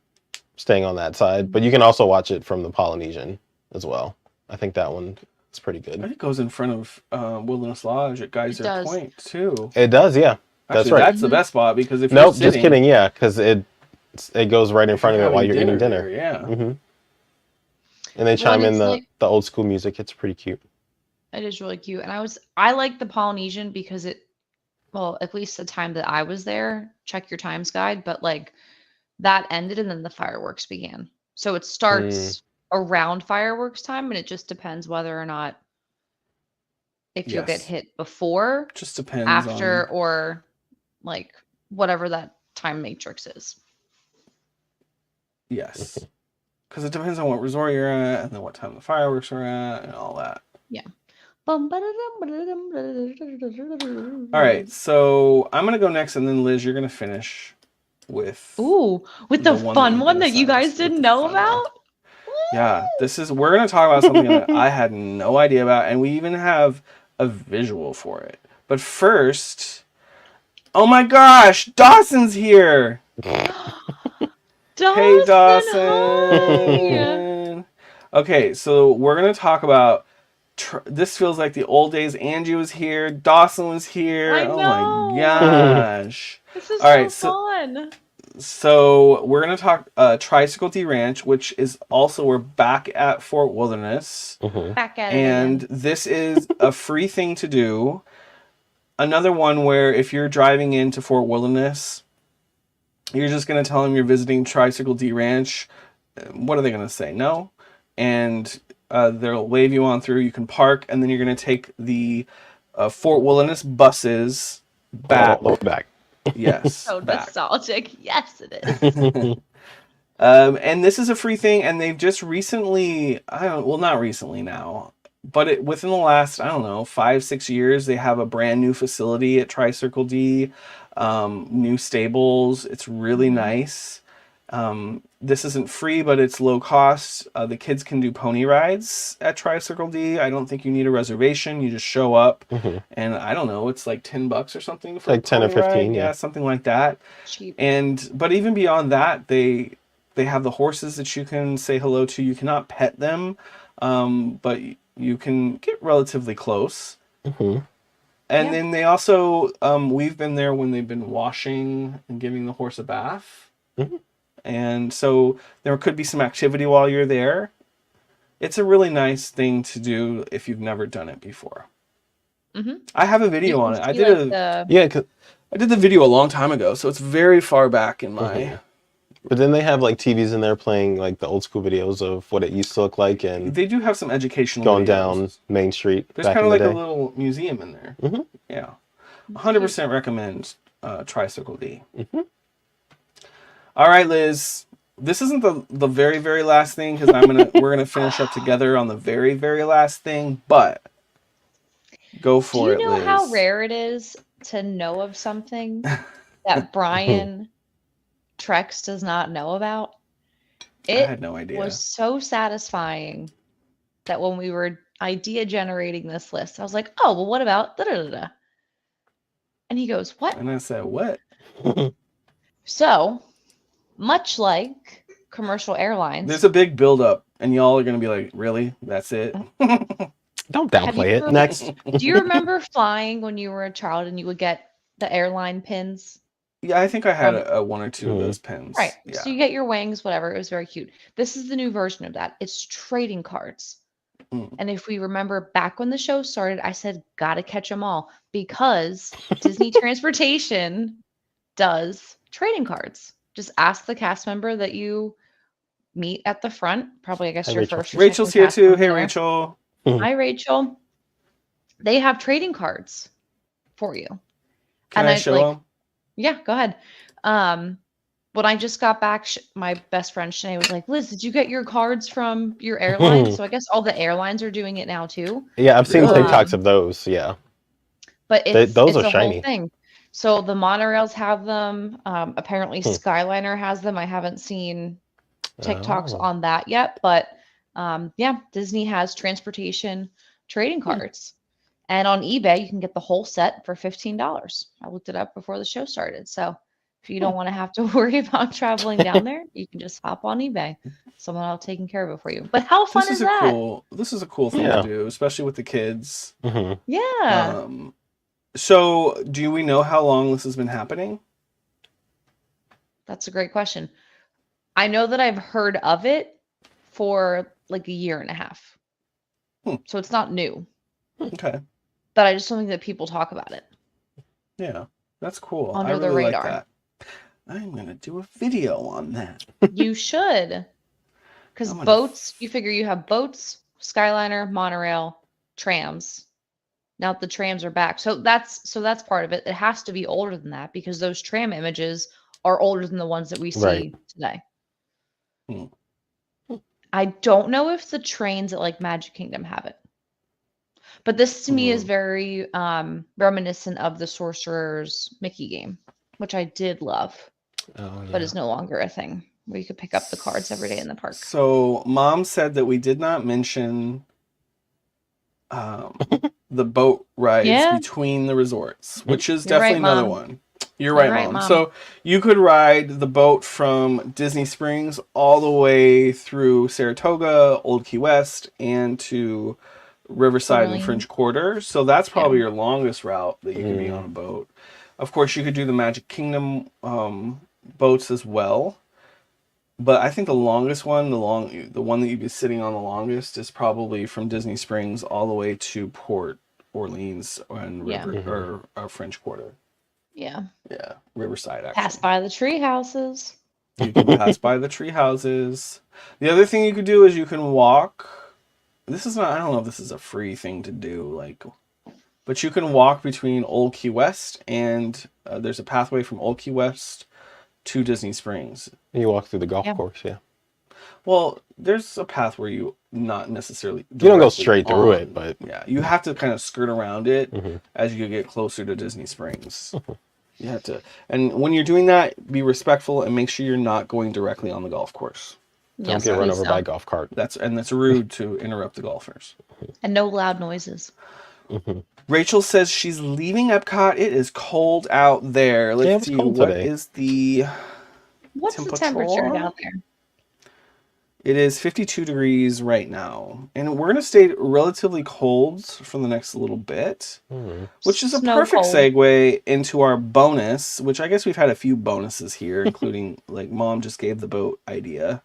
staying on that side. But you can also watch it from the Polynesian as well. I think that one is pretty good. I think it goes in front of Wilderness Lodge at Geyser Point, too. It does, yeah. That's right. That's the best spot because if you're sitting... just kidding, yeah, because it goes right in front of it while you're eating dinner. Yeah. Mm-hmm. And they chime in the old school music. It's pretty cute. It is really cute. And I like the Polynesian because at least the time that I was there, check your times guide, but like that ended and then the fireworks began. So it starts around fireworks time and it just depends whether or not if you'll get hit before, just depends after, or like whatever that time matrix is. Yes. Because it depends on what resort you're at and then what time the fireworks are at and all that. Yeah. All right, so I'm gonna go next, and then Liz, you're gonna finish with the fun one that you guys didn't know about. Yeah, we're gonna talk about something that I had no idea about, and we even have a visual for it. But first, oh my gosh, Dawson's here. Hey, Dawson. Okay, so we're gonna talk about. This feels like the old days. Angie was here. Dawson was here. I know. Oh my gosh. This is fun. So we're going to talk Tricycle D Ranch, which is also, we're back at Fort Wilderness. Mm-hmm. Back at it. And this is a free thing to do. Another one where if you're driving into Fort Wilderness, you're just going to tell them you're visiting Tricycle D Ranch. What are they going to say? No. And they'll wave you on through. You can park, and then you're going to take the Fort Wilderness buses back. Yes. So nostalgic. Yes, it is. And this is a free thing, and they've just recently, not recently now, but within the last, 5-6 years, they have a brand new facility at Tri-Circle D, new stables. It's really nice. This isn't free, but it's low cost. The kids can do pony rides at Tri-Circle D. I don't think you need a reservation. You just show up, and I don't know, it's like $10 or something for like 10 or 15, yeah, something like that. Cheap. But even beyond that, they have the horses that you can say hello to. You cannot pet them, but you can get relatively close. And then they also, we've been there when they've been washing and giving the horse a bath. And so there could be some activity while you're there. It's a really nice thing to do if you've never done it before. I have a video on it. I did I did the video a long time ago, so it's very far back in my... But then they have like TVs in there playing like the old school videos of what it used to look like, and they do have some educational going videos. Down Main Street. There's kind of like a little museum in there. Yeah, 100% recommend Tricycle D. All right, Liz. This isn't the very, very last thing because we're gonna finish up together on the very, very last thing. But go for it, Liz. Do you know how rare it is to know of something that Brian Trex does not know about. I It had no idea. was so satisfying that when we were idea generating this list, I was like, oh, well, what about da da da da? And he goes, what? And I said, what? So, much like commercial airlines, There's a big buildup, and y'all are going to be like, really? That's it? Don't downplay it. Next. Do you remember flying when you were a child and you would get the airline pins? Yeah, I think I had one or two of those pins. Right. Yeah. So you get your wings, whatever. It was very cute. This is the new version of that. It's trading cards. And if we remember back when the show started, I said, gotta catch them all because Disney Transportation does trading cards. Just ask the cast member that you meet at the front. Probably, I guess, your Rachel. first or Rachel's second here cast too. member Hey, there. Rachel. Hi, Rachel. They have trading cards for you. Can I show them? Yeah, go ahead. When I just got back, my best friend Shanae was like, Liz, did you get your cards from your airline? So I guess all the airlines are doing it now too. Yeah, I've seen TikToks of those. Yeah. But those are a shiny. whole thing. So the monorails have them. Apparently Skyliner has them. I haven't seen TikToks on that yet. But yeah, Disney has transportation trading cards. And on eBay, you can get the whole set for $15. I looked it up before the show started. So if you don't want to have to worry about traveling down there, you can just hop on eBay. Someone else taking care of it for you. But how fun is that? This is a cool thing to do, especially with the kids. Yeah. So do we know how long this has been happening? That's a great question. I know that I've heard of it for like a year and a half. So it's not new. Okay. But I just don't think that people talk about it. Yeah, that's cool. Under I really the radar. like that. I'm going to do a video on that. You should. Because boats, you figure you have boats, Skyliner, monorail, trams. Now the trams are back. So that's part of it. It has to be older than that because those tram images are older than the ones that we see today. I don't know if the trains at like Magic Kingdom have it. But this to me is very reminiscent of the Sorcerer's Mickey game, which I did love, but is no longer a thing where you could pick up the cards every day in the park. So Mom said that we did not mention the boat rides between the resorts, which is definitely another one. You're right, Mom. So you could ride the boat from Disney Springs all the way through Saratoga, Old Key West, and to Riverside and French Quarter. So that's probably your longest route that you can be on a boat. Of course, you could do the Magic Kingdom boats as well. But I think the longest one, the one that you'd be sitting on the longest is probably from Disney Springs all the way to Port Orleans and or French Quarter. Yeah. Yeah, Riverside, actually. Pass by the tree houses. You can pass by the tree houses. The other thing you could do is you can walk. This is not, I don't know if this is a free thing to do, but you can walk between Old Key West and there's a pathway from Old Key West to Disney Springs. And you walk through the golf course, Well, there's a path where you not necessarily... You don't go straight through it, but... Yeah, you have to kind of skirt around it as you get closer to Disney Springs. You have to... And when you're doing that, be respectful and make sure you're not going directly on the golf course. Don't get run over by a golf cart. That's rude to interrupt the golfers. And no loud noises. Rachel says she's leaving Epcot. It is cold out there. Let's see. What is the What's the temperature down there? It is 52 degrees right now. And we're going to stay relatively cold for the next little bit, which is a perfect segue into our bonus, which I guess we've had a few bonuses here, including like Mom just gave the boat idea.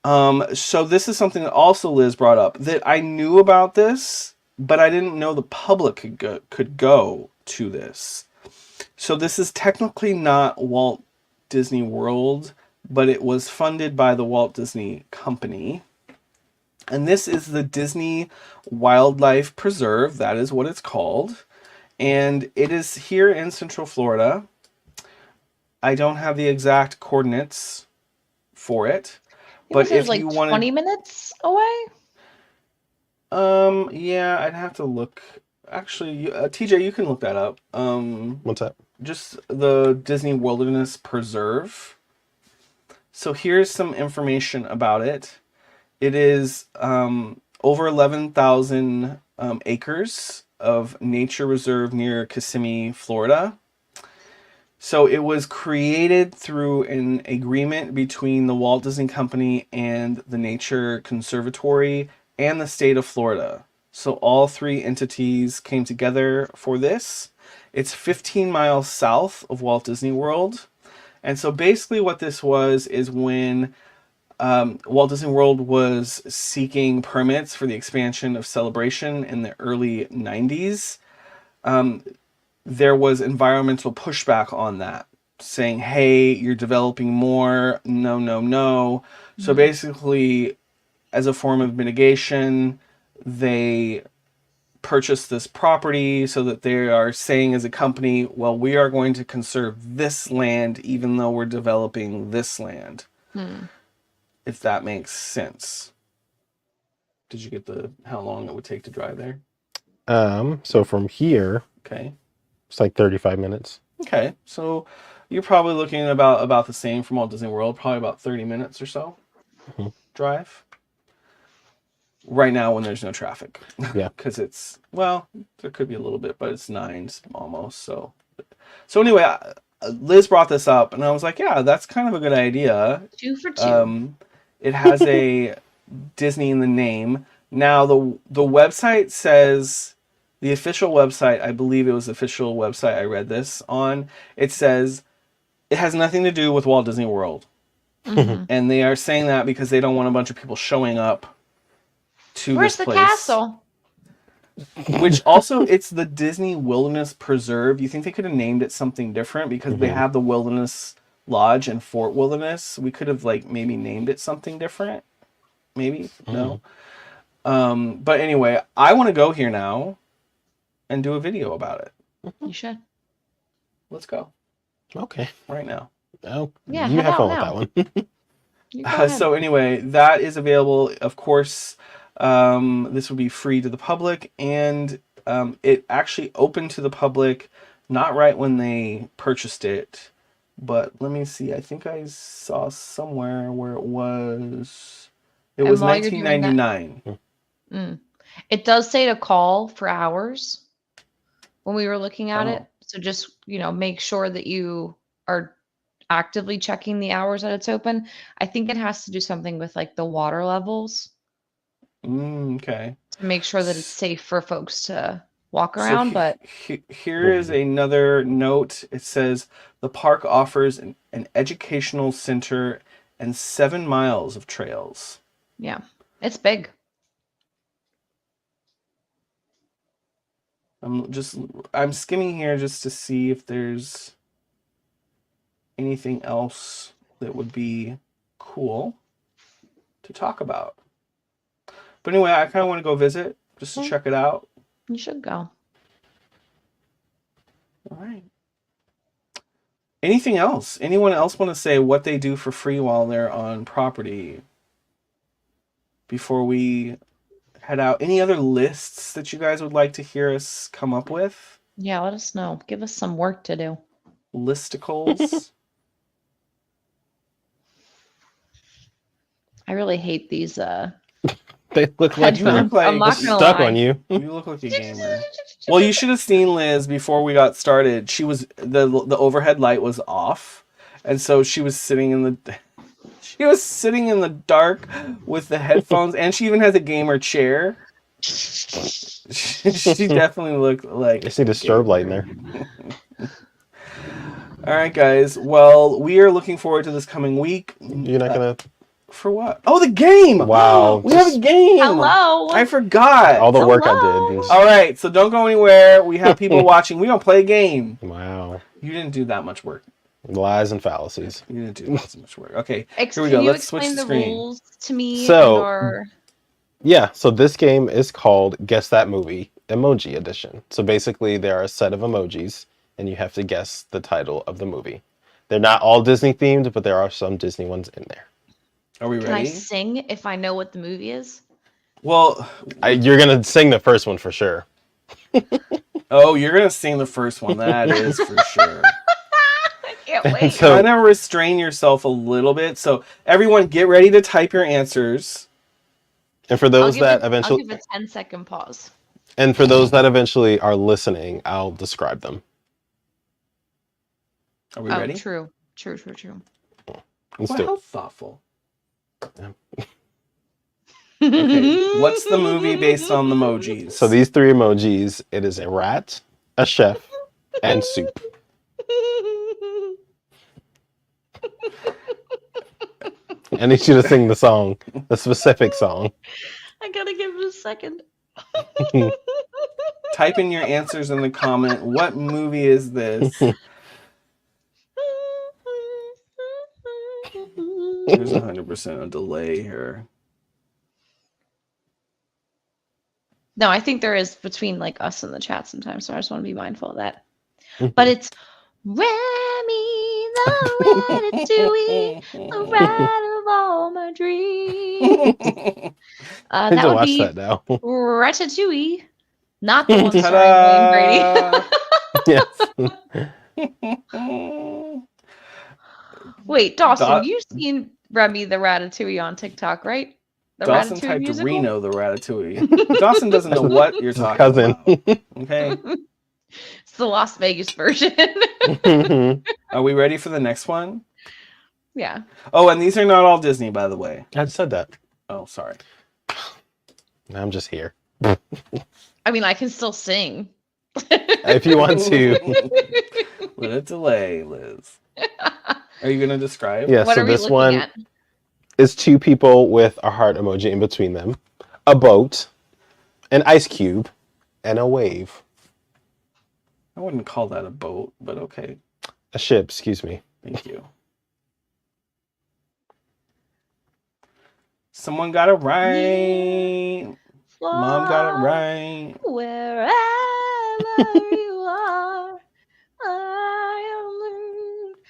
So this is something that also Liz brought up that I knew about this, but I didn't know the public could go to this. So this is technically not Walt Disney World, but it was funded by the Walt Disney Company. And this is the Disney Wildlife Preserve. That is what it's called. And it is here in Central Florida. I don't have the exact coordinates for it. But if you wanted 20 minutes away? Yeah, I'd have to look actually, TJ, you can look that up. What's that? Just the Disney Wilderness Preserve. So here's some information about it. It is over 11,000 acres of nature reserve near Kissimmee, Florida. So it was created through an agreement between the Walt Disney Company and the Nature Conservatory and the state of Florida. So all three entities came together for this. It's 15 miles south of Walt Disney World. And so basically what this was is when Walt Disney World was seeking permits for the expansion of Celebration in the early 90s. There was environmental pushback on that, saying, hey, you're developing more. No, no, no. Mm-hmm. So basically, as a form of mitigation, they purchased this property so that they are saying as a company, well, we are going to conserve this land even though we're developing this land. If that makes sense. Did you get how long it would take to drive there? So from here, okay, it's like 35 minutes. Okay, so you're probably looking at about the same from Walt Disney World, probably about 30 minutes or so drive. Right now when there's no traffic. Yeah. Because it's, well, there could be a little bit, but it's 9 almost. So anyway, Liz brought this up and I was like, yeah, that's kind of a good idea. 2 for 2. It has a Disney in the name. Now the website says, the official website, I believe it was the official website I read this on, it says it has nothing to do with Walt Disney World. Mm-hmm. And they are saying that because they don't want a bunch of people showing up to Where's this place. Where's the castle? Which also, it's the Disney Wilderness Preserve. You think they could have named it something different because they have the Wilderness Lodge and Fort Wilderness. We could have maybe named it something different. Maybe. No. But anyway, I want to go here now and do a video about it. You should. Let's go. Okay. Right now. Oh, yeah, you have fun now. with that one. So anyway, that is available. Of course, this would be free to the public, and it actually opened to the public not right when they purchased it, but let me see. I think I saw somewhere where it was 1999. It does say to call for hours when we were looking at it. So just, make sure that you are actively checking the hours that it's open. I think it has to do something with the water levels. Okay. To make sure that it's safe for folks to walk around. But here is another note. It says the park offers an educational center and 7 miles of trails. Yeah, it's big. I'm skimming here just to see if there's anything else that would be cool to talk about. But anyway, I kind of want to go visit just to check it out. You should go. All right. Anything else? Anyone else want to say what they do for free while they're on property before we head out? Any other lists that you guys would like to hear us come up with? Yeah, let us know. Give us some work to do. Listicles. I really hate these They look like they're stuck on you. You look like a gamer. Well, you should have seen Liz before we got started. She was the overhead light was off, and so she was sitting in the dark with the headphones, and she even has a gamer chair. She definitely looked like. I see the strobe light in there. All right, guys. Well, we are looking forward to this coming week. You're not gonna. For what? Oh, the game! Wow. We have a game! Hello! I forgot. All the work I did. All right, so don't go anywhere. We have people watching. We don't play a game. Wow. You didn't do that much work. Lies and fallacies. You didn't do that much work. Okay, here we go. Let's switch the screen. Rules to me. So, yeah, so this game is called Guess That Movie Emoji Edition. So basically, there are a set of emojis, and you have to guess the title of the movie. They're not all Disney themed, but there are some Disney ones in there. Are we ready? Can I sing if I know what the movie is? Well, you're going to sing the first one for sure. Oh, you're gonna sing the first one. That is for sure. I can't wait. So- Kind of restrain yourself a little bit. So everyone, get ready to type your answers. And for those that eventually, I'll give a 10-second pause. and for those that eventually are listening, I'll describe them. Are we ready? True. Let's Well, do how it. thoughtful. Yeah. Okay, what's the movie based on the emojis? So these 3 emojis, it is a rat, a chef, and soup. I need you to sing the song, the specific song. I gotta give it a second. Type in your answers in the comment. What movie is this? There's 100% a delay here. No, I think there is between like us and the chat sometimes, so I just want to be mindful of that. But it's Remy, the ratatouille, the rat of all my dreams. I need That to would watch be that now. Ratatouille, not the one starring Wayne Brady. Ta-da! Wait, Dawson, you've seen Remy the Ratatouille on TikTok, right? The Dawson Ratatouille typed musical? Reno the Ratatouille. Dawson doesn't know what you're talking Cousin. about. Okay. It's the Las Vegas version. Are we ready for the next one? Yeah. Oh, and these are not all Disney, by the way. I just said that. Oh, sorry. I'm just here. I mean, I can still sing. If you want to. Let it delay, Liz. Are you going to describe? Yeah, What so are we this looking one at? is 2 people with a heart emoji in between them, a boat, an ice cube, and a wave. I wouldn't call that a boat, but okay. A ship, excuse me. Thank you. Someone got it right. Mom got it right. Wherever you are,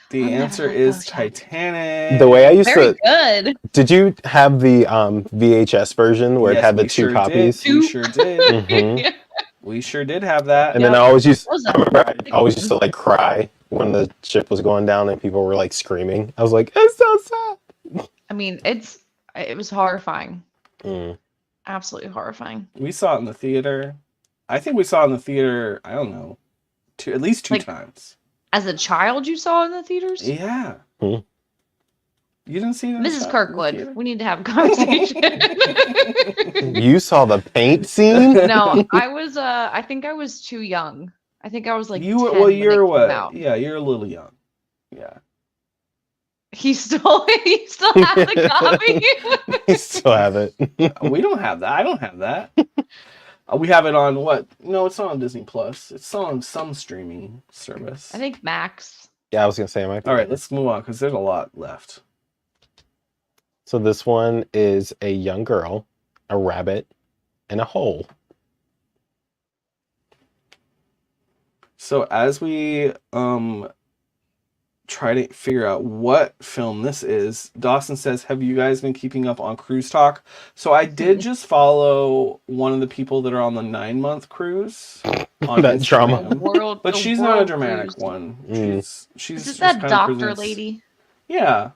The I'll never answer let is go, Jack. Titanic. The way I used Very to... good. Did you have the VHS version where it Yes, had the we 2 sure copies? Did. We sure did. Mhm. We sure did have that. And then I always used... What was I that? remember I always used to like cry when the ship was going down and people were like screaming. I was like, it's so sad. I mean, it was horrifying. Mm. Absolutely horrifying. We saw it in the theater. I think we saw it in the theater, I don't know, at least 2 times. As a child, you saw in the theaters? Yeah. Hmm. You didn't see it in the Mrs. theater? Kirkwood, we need to have a conversation. You saw the paint scene? No, I think I was too young. I think I was like 10 well, when you're it came what? out. Yeah, you're a little young. Yeah. He still has the copy. I still have it. We don't have that. I don't have that. We have it on what? No, it's not on Disney Plus. It's on some streaming service. I think Max. Yeah, I was going to say, I might be All right, right. let's move on because there's a lot left. So this one is a young girl, a rabbit, and a hole. So as we try to figure out what film this is, Dawson says, have you guys been keeping up on Cruise Talk? So I did just follow one of the people that are on the 9-month cruise on That drama. Instagram. But The she's not a world dramatic cruise. one. Mm. She's Is this just that kind of doctor presents- lady? Yeah.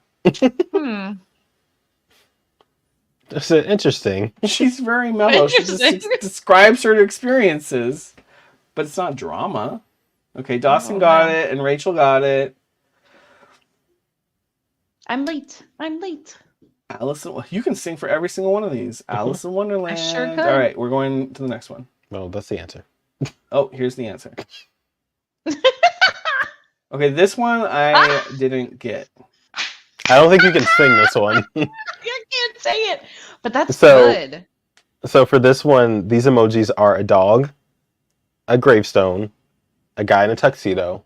That's interesting. She's very mellow. She just describes her experiences, but it's not drama. Okay, Dawson got it, and Rachel got it. I'm late. Alice, you can sing for every single one of these. Alice in Wonderland. I sure could. All right, we're going to the next one. Well, that's the answer. Oh, here's the answer. Okay, this one I didn't get. I don't think you can sing this one. I can't say it, but that's So- good. So for this one, these emojis are a dog, a gravestone, a guy in a tuxedo,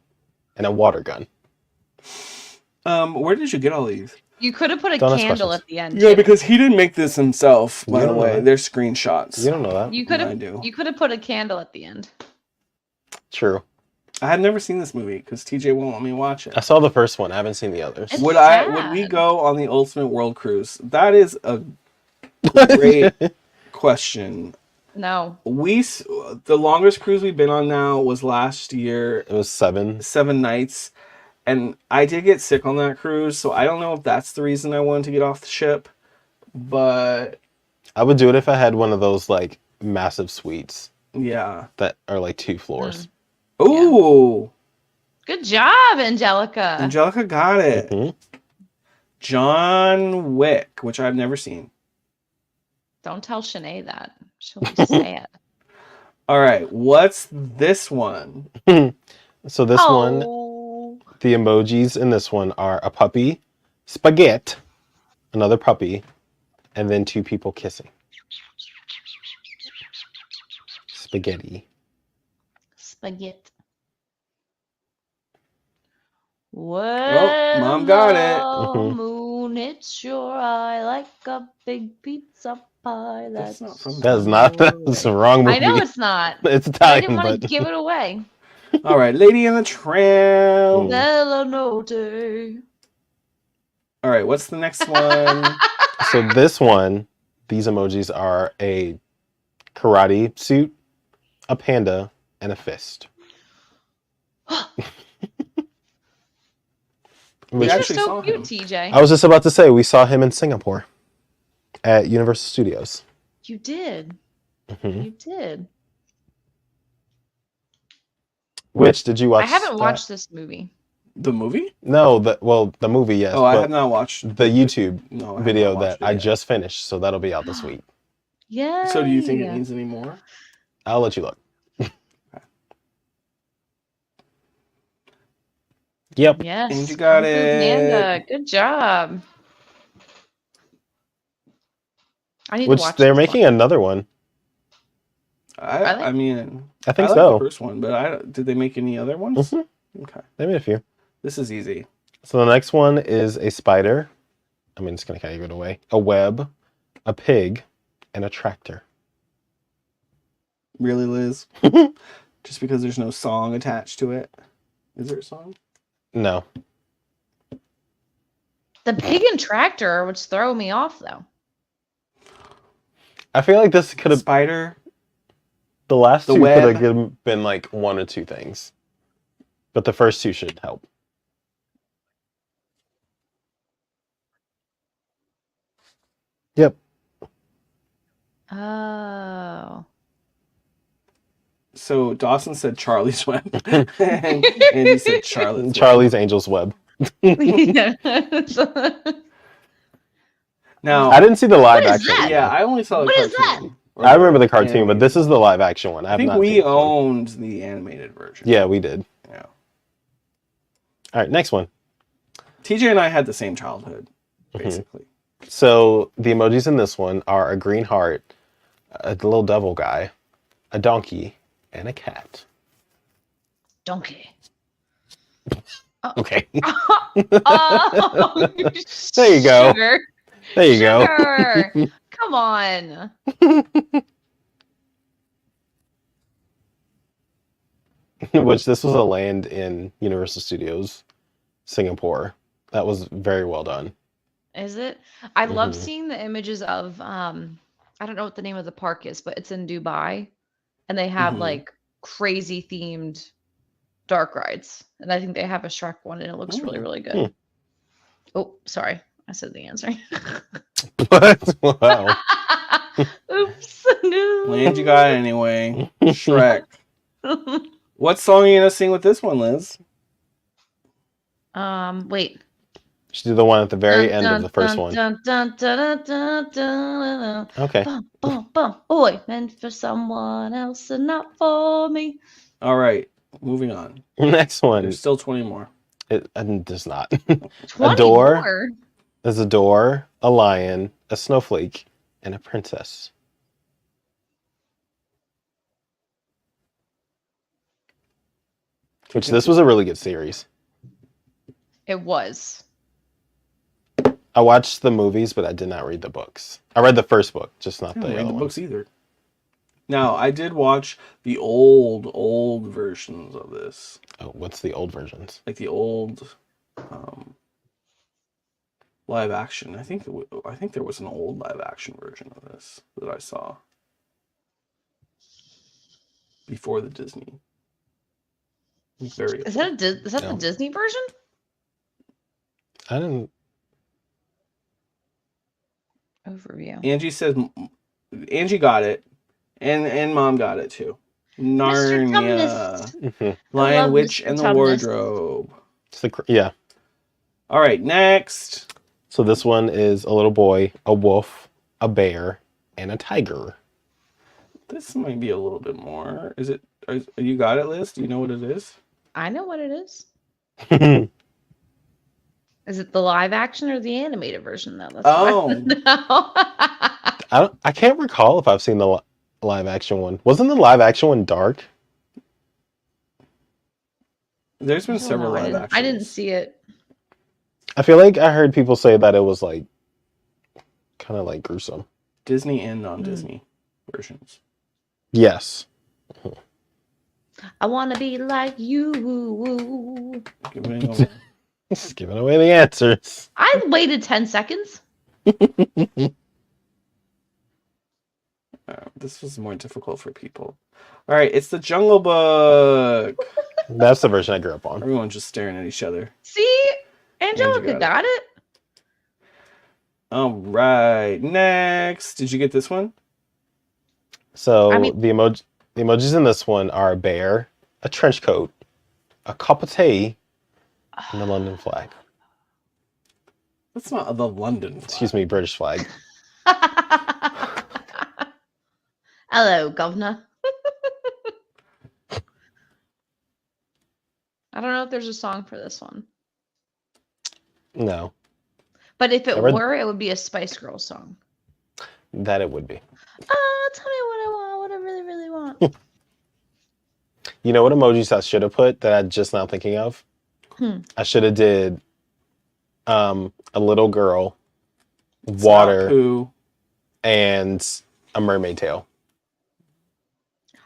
and a water gun. Where did you get all these? You could have put a Don't ask candle questions. at the end. Yeah, too. because he didn't make this himself, by You the don't know way. that. They're screenshots. You don't know that. You could I have. do. You could have put a candle at the end. True. I had never seen this movie because TJ won't let me watch it. I saw the first one. I haven't seen the others. It's Would we sad. go on the Ultimate World Cruise? That is a great question. No. The longest cruise we've been on now was last year. It was 7 nights. And I did get sick on that cruise, so I don't know if that's the reason I wanted to get off the ship. But I would do it if I had one of those like massive suites. Yeah. That are like 2 floors. Ooh. Yeah. Good job, Angelica. Angelica got it. Mm-hmm. John Wick, which I've never seen. Don't tell Shanae that. She'll be sad. All right. What's this one? So this one, the emojis in this one are a puppy, spaghetti, another puppy, and then 2 people kissing. Spaghetti. Spaghetti. Well, Mom got it. Mm-hmm. Moon hits your eye like a big pizza pie. That's not from That's the wrong movie. I know it's not. It's But I Italian, didn't want but to give it away. All right, Lady and the Tramp. Bella Notte. All right, what's the next one? So this one, these emojis are a karate suit, a panda, and a fist. These are actually saw so cute, him. TJ. I was just about to say, we saw him in Singapore at Universal Studios. You did. Mm-hmm. You did. Which, did you watch? I haven't watched this movie. The movie? No, the movie, yes. Oh, I have not watched the YouTube No, I have video not that watched it I yet. just finished, so that'll be out this week. Yeah. So do you think it needs any more? I'll let you look. Yep. Yes. And you got Kung Fu it. Panda. Good job. I need Which to watch they're this making another one. I mean, I think like so. the first one, but did they make any other ones? Mm-hmm. Okay. They made a few. This is easy. So the next one is a spider. I mean, it's going to kind of give it away. A web, a pig, and a tractor. Really, Liz? Just because there's no song attached to it. Is there a song? No. The pig and tractor would throw me off, though. I feel like this could have... Spider. The last The two web. could have been like 1 or 2 things. But the first 2 should help. Yep. Oh. So Dawson said Charlie's Web. and he said Charlie's Angel's Web. Now, I didn't see the live What is action. that? yeah, I only saw the What is cartoon. I remember the cartoon, but this is the live action one. I think we owned the animated version. Yeah, we did. Yeah. All right, next one. TJ and I had the same childhood, basically. So the emojis in this one are a green heart, a little devil guy, a donkey, and a cat. Donkey. Okay. Oh, There you go. sugar. There you go. Sugar. Come on. Which this was a land in Universal Studios, Singapore. That was very well done. Is it? I love Mhm. seeing the images of I don't know what the name of the park is, but it's in Dubai. And they have Mhm. like crazy themed dark rides. And I think they have a Shrek one and it looks really, really good. Oh, sorry. I said the answer. What? Wow. Oops. No. Land you got it anyway. Shrek. What song are you going to sing with this one, Liz? Wait. Should do the one at the very end of the first one. Okay. Bum, bum, bum. Boy, meant for someone else and not for me. All right. Moving on. Next one. There's still 20 more. There's not. 20 door. more? There's a door, a lion, a snowflake, and a princess. Which this was a really good series. It was. I watched the movies, but I did not read the books. I read the first book, just not I the didn't read other the one. books either. Now, I did watch the old versions of this. Oh, what's the old versions? Like the old live action. I think there was an old live action version of this that I saw. before the Disney. Very old. Is that the Disney version? I didn't. Overview. Angie says Angie got it, and Mom got it too. Narnia, Lion, Witch, and the Wardrobe. Yeah. All right, next. So this one is a little boy, a wolf, a bear, and a tiger. This might be a little bit more. Is it? You got it, Liz? Do you know what it is? I know what it is. Is it the live action or the animated version though? That's I can't recall if I've seen the live action one. Wasn't the live action one dark? There's been several live actions. I didn't see it. I feel like I heard people say that it was like kind of like gruesome. Disney and non-Disney versions. Yes. I want to be like you. Just giving away the answers. I waited 10 seconds. This was more difficult for people. All right, it's the Jungle Book. That's the version I grew up on. Everyone's just staring at each other. See? Angelica got it. All right, next. Did you get this one? So the emojis in this one are a bear, a trench coat, a cup of tea, and the London flag. That's not the London flag. Excuse me, British flag. Hello, governor. I don't know if there's a song for this one. No. But if it were, it would be a Spice Girls song. That it would be. Tell me what I want, what I really, really want. You know what emojis I should have put that I'm just now thinking of? I should have did a little girl, water, and a mermaid tail.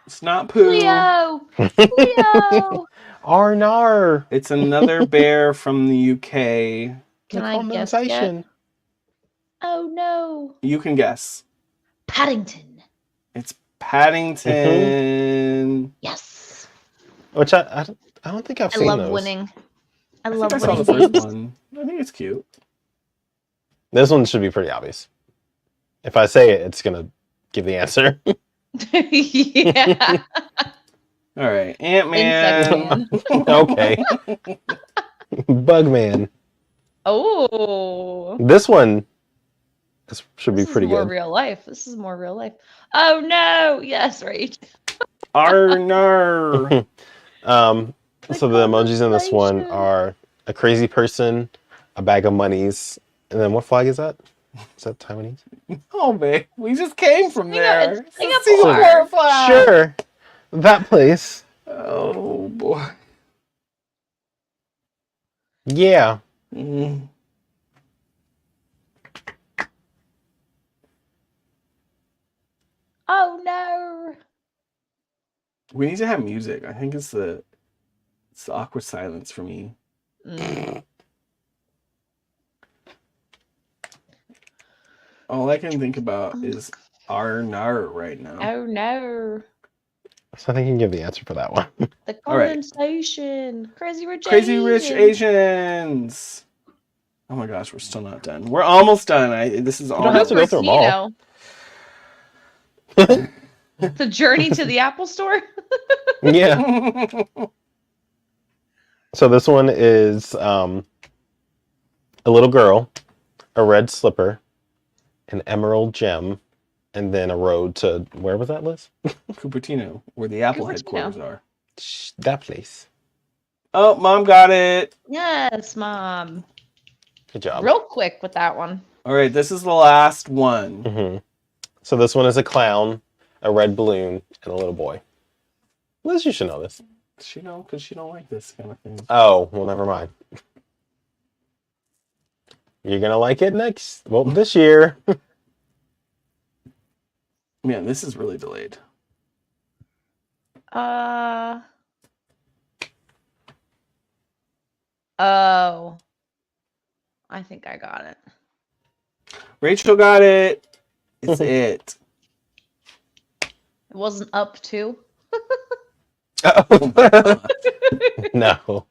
Snot poo. Leo! Leo! Arnar! It's another bear from the UK. Can I guess yet? Oh no. You can guess. Paddington. It's Paddington. Yes. Which I don't think I've seen those. I love winning. I love winning. I saw the first one. I think it's cute. This one should be pretty obvious. If I say it, it's gonna give the answer. Yeah. All right, Ant-Man. Okay. Bugman. Oh. This one should be pretty good. More real life. This is more real life. Oh no! Yes, right. Arnar. So the emojis in this one are a crazy person, a bag of monies, and then what flag is that? Is that Taiwanese? Oh man, we just came from there. It's Singapore flag. Sure, that place. Oh boy. Yeah. Oh no. We need to have music. I think it's the awkward silence for me. All I can think about is Arnar right now. Oh no. So I think you can give the answer for that one. The condensation. Crazy Rich Asians. Oh my gosh, we're still not done. We're almost done. This is all. You don't have to go through them all. The journey to the Apple Store. Yeah. So this one is a little girl, a red slipper, an emerald gem, and then a road to, where was that, Liz? Cupertino, where the Apple headquarters are. That place. Oh, Mom got it. Yes, Mom. Good job. Real quick with that one. All right, this is the last one. So this one is a clown, a red balloon, and a little boy. Liz, you should know this. She know, because she don't like this kind of thing. Oh, well, never mind. You're going to like it this year. Man, this is really delayed. Oh. I think I got it. Rachel got it. It's it. It wasn't up to. Oh. No.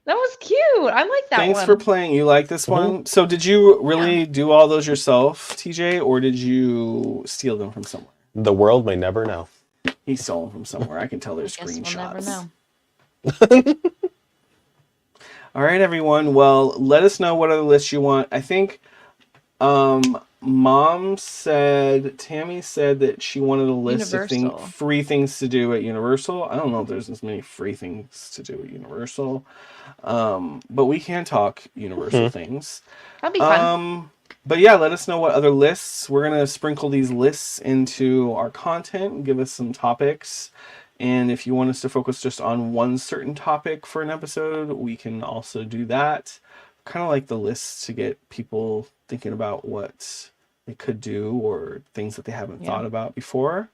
That was cute. I like that Thanks one. for playing. You like this one? So did you really do all those yourself, TJ, or did you steal them from somewhere? The world may never know. He stole them from somewhere. I can tell there's Guess screenshots. we'll never know. All right, everyone. Well, let us know what other lists you want. I think Tammy said that she wanted a list of free things to do at Universal. I don't know if there's as many free things to do at Universal. But we can talk Universal things. That'd be fun. But yeah, let us know what other lists. We're going to sprinkle these lists into our content and give us some topics. And if you want us to focus just on one certain topic for an episode, we can also do that. Kind of like the lists to get people thinking about what they could do or things that they haven't thought about before.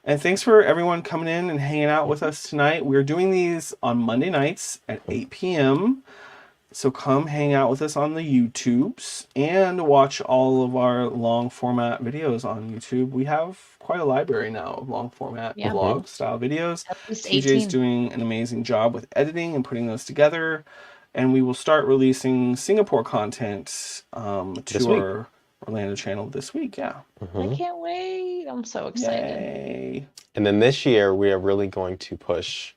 And thanks for everyone coming in and hanging out with us tonight. We're doing these on Monday nights at 8 p.m. So come hang out with us on the YouTubes and watch all of our long format videos on YouTube. We have quite a library now of long format vlog style videos. TJ's doing an amazing job with editing and putting those together. And we will start releasing Singapore content to our Orlando channel this week. Yeah. I can't wait. I'm so excited. Yay. And then this year we are really going to push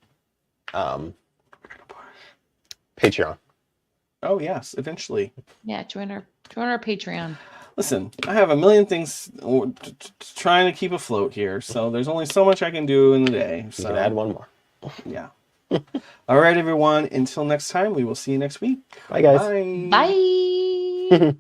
Patreon. Oh yes, eventually. Yeah, join our Patreon. Listen, I have a million things trying to keep afloat here, so there's only so much I can do in the day. So you can add one more. Yeah. All right, everyone. Until next time, we will see you next week. Bye, guys. Bye.